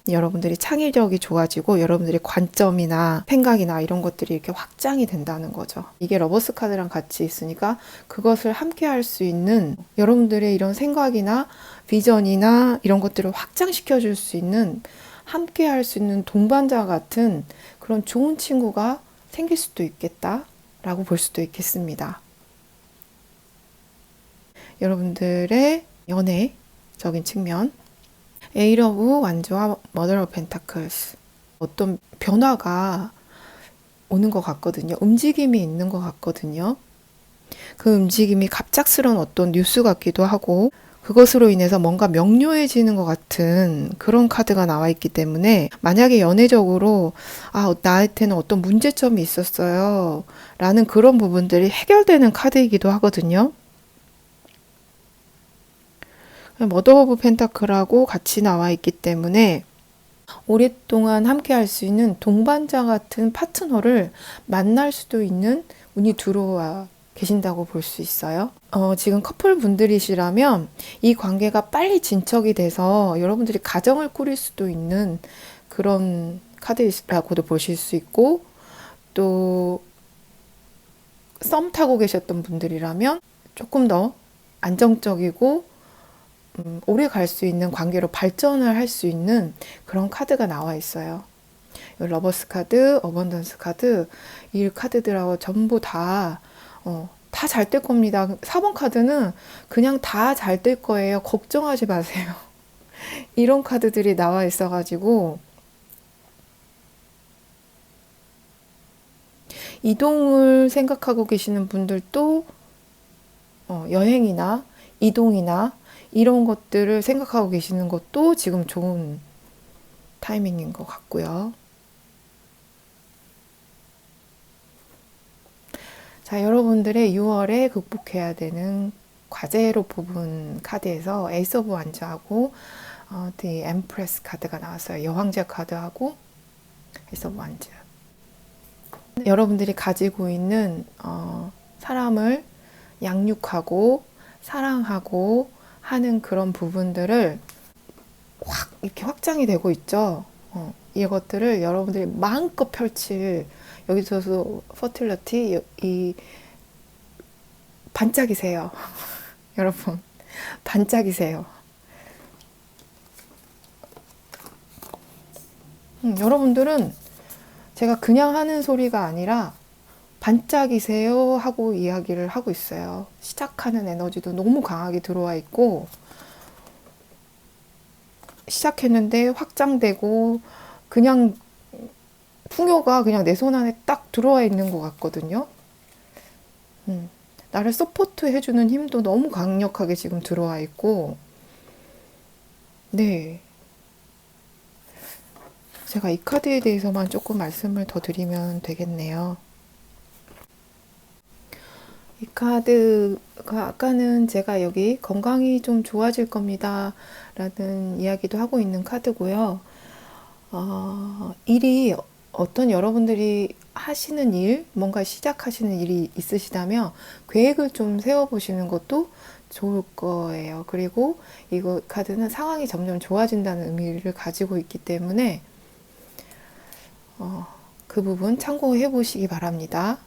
여러분들이 창의력이 좋아지고 여러분들의 관점이나 생각이나 이런 것들이 이렇게 확장이 된다는 거죠. 이게 러버스 카드랑 같이 있으니까 그것을 함께 할 수 있는 여러분들의 이런 생각이나 비전이나 이런 것들을 확장시켜 줄 수 있는 함께 할 수 있는 동반자 같은 그런 좋은 친구가 생길 수도 있겠다라고 볼 수도 있겠습니다. 여러분들의 연애적인 측면, 에이트 오브 완즈와 머더 오브 펜타클스, 어떤 변화가 오는 것 같거든요. 움직임이 있는 것 같거든요. 그 움직임이 갑작스러운 어떤 뉴스 같기도 하고 그것으로 인해서 뭔가 명료해지는 것 같은 그런 카드가 나와 있기 때문에 만약에 연애적으로 나한테는 어떤 문제점이 있었어요 라는 그런 부분들이 해결되는 카드이기도 하거든요. 머더 오브 펜타클하고 같이 나와 있기 때문에 오랫동안 함께 할 수 있는 동반자 같은 파트너를 만날 수도 있는 운이 들어와 계신다고 볼 수 있어요. 지금 커플 분들이시라면 이 관계가 빨리 진척이 돼서 여러분들이 가정을 꾸릴 수도 있는 그런 카드라고도 보실 수 있고, 또 썸 타고 계셨던 분들이라면 조금 더 안정적이고 오래 갈 수 있는 관계로 발전을 할 수 있는 그런 카드가 나와 있어요. 러버스 카드, 어번던스 카드, 이 카드들하고 전부 다 잘 될 겁니다. 4번 카드는 그냥 다 잘 될 거예요. 걱정하지 마세요. 이런 카드들이 나와 있어가지고 이동을 생각하고 계시는 분들도 여행이나 이동이나 이런 것들을 생각하고 계시는 것도 지금 좋은 타이밍인 것 같고요. 자, 여러분들의 6월에 극복해야 되는 과제로 뽑은 카드에서 에이스 오브 완즈하고 The Empress 카드가 나왔어요. 여왕제 카드하고 에이스 오브 완즈. 여러분들이 가지고 있는 사람을 양육하고 사랑하고 하는 그런 부분들을 확 이렇게 확장이 되고 있죠. 이것들을 여러분들이 마음껏 펼칠, 여기서도 퍼틸러티 이 반짝이세요. 여러분 반짝이세요. 여러분들은 제가 그냥 하는 소리가 아니라 반짝이세요 하고 이야기를 하고 있어요. 시작하는 에너지도 너무 강하게 들어와 있고, 시작했는데 확장되고 그냥 풍요가 그냥 내 손 안에 딱 들어와 있는 것 같거든요. 나를 서포트 해주는 힘도 너무 강력하게 지금 들어와 있고, 네. 제가 이 카드에 대해서만 조금 말씀을 더 드리면 되겠네요. 이 카드가 아까는 제가 여기 건강이 좀 좋아질 겁니다 라는 이야기도 하고 있는 카드고요. 일이 어떤 여러분들이 하시는 일, 뭔가 시작하시는 일이 있으시다면 계획을 좀 세워보시는 것도 좋을 거예요. 그리고 이거 카드는 상황이 점점 좋아진다는 의미를 가지고 있기 때문에 그 부분 참고해 보시기 바랍니다.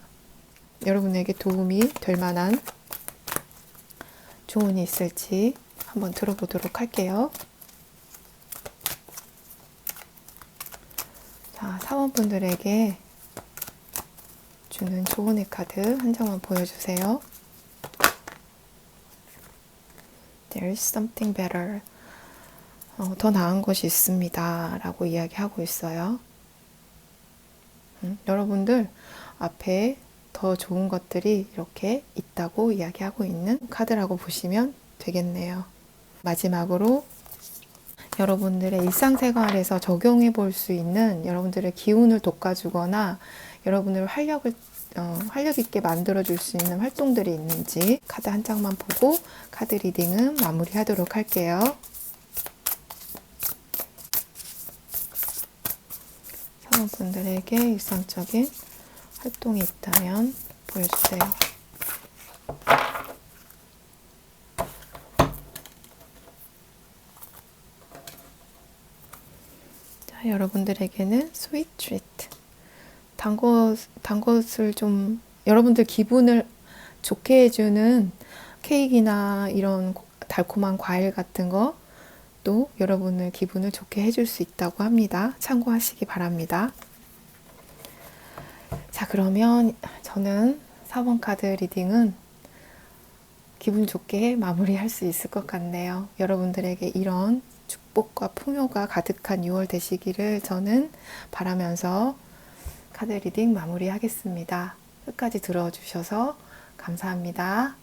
여러분에게 도움이 될 만한 조언이 있을지 한번 들어보도록 할게요. 자, 사원분들에게 주는 조언의 카드 한 장만 보여주세요. There is something better. 더 나은 것이 있습니다 라고 이야기하고 있어요. 여러분들 앞에 더 좋은 것들이 이렇게 있다고 이야기하고 있는 카드라고 보시면 되겠네요. 마지막으로 여러분들의 일상생활에서 적용해 볼 수 있는, 여러분들의 기운을 돋궈주거나 여러분을 활력 있게 만들어 줄 수 있는 활동들이 있는지 카드 한 장만 보고 카드 리딩은 마무리하도록 할게요. 사원분들에게 일상적인 활동이 있다면 보여주세요. 여러분들에게는 스윗 트리트. 단 것을 좀 여러분들 기분을 좋게 해주는 케이크나 이런 달콤한 과일 같은 것도 여러분을 기분을 좋게 해줄 수 있다고 합니다. 참고하시기 바랍니다. 자, 그러면 저는 4번 카드 리딩은 기분 좋게 마무리할 수 있을 것 같네요. 여러분들에게 이런 축복과 풍요가 가득한 6월 되시기를 저는 바라면서 카드 리딩 마무리하겠습니다. 끝까지 들어주셔서 감사합니다.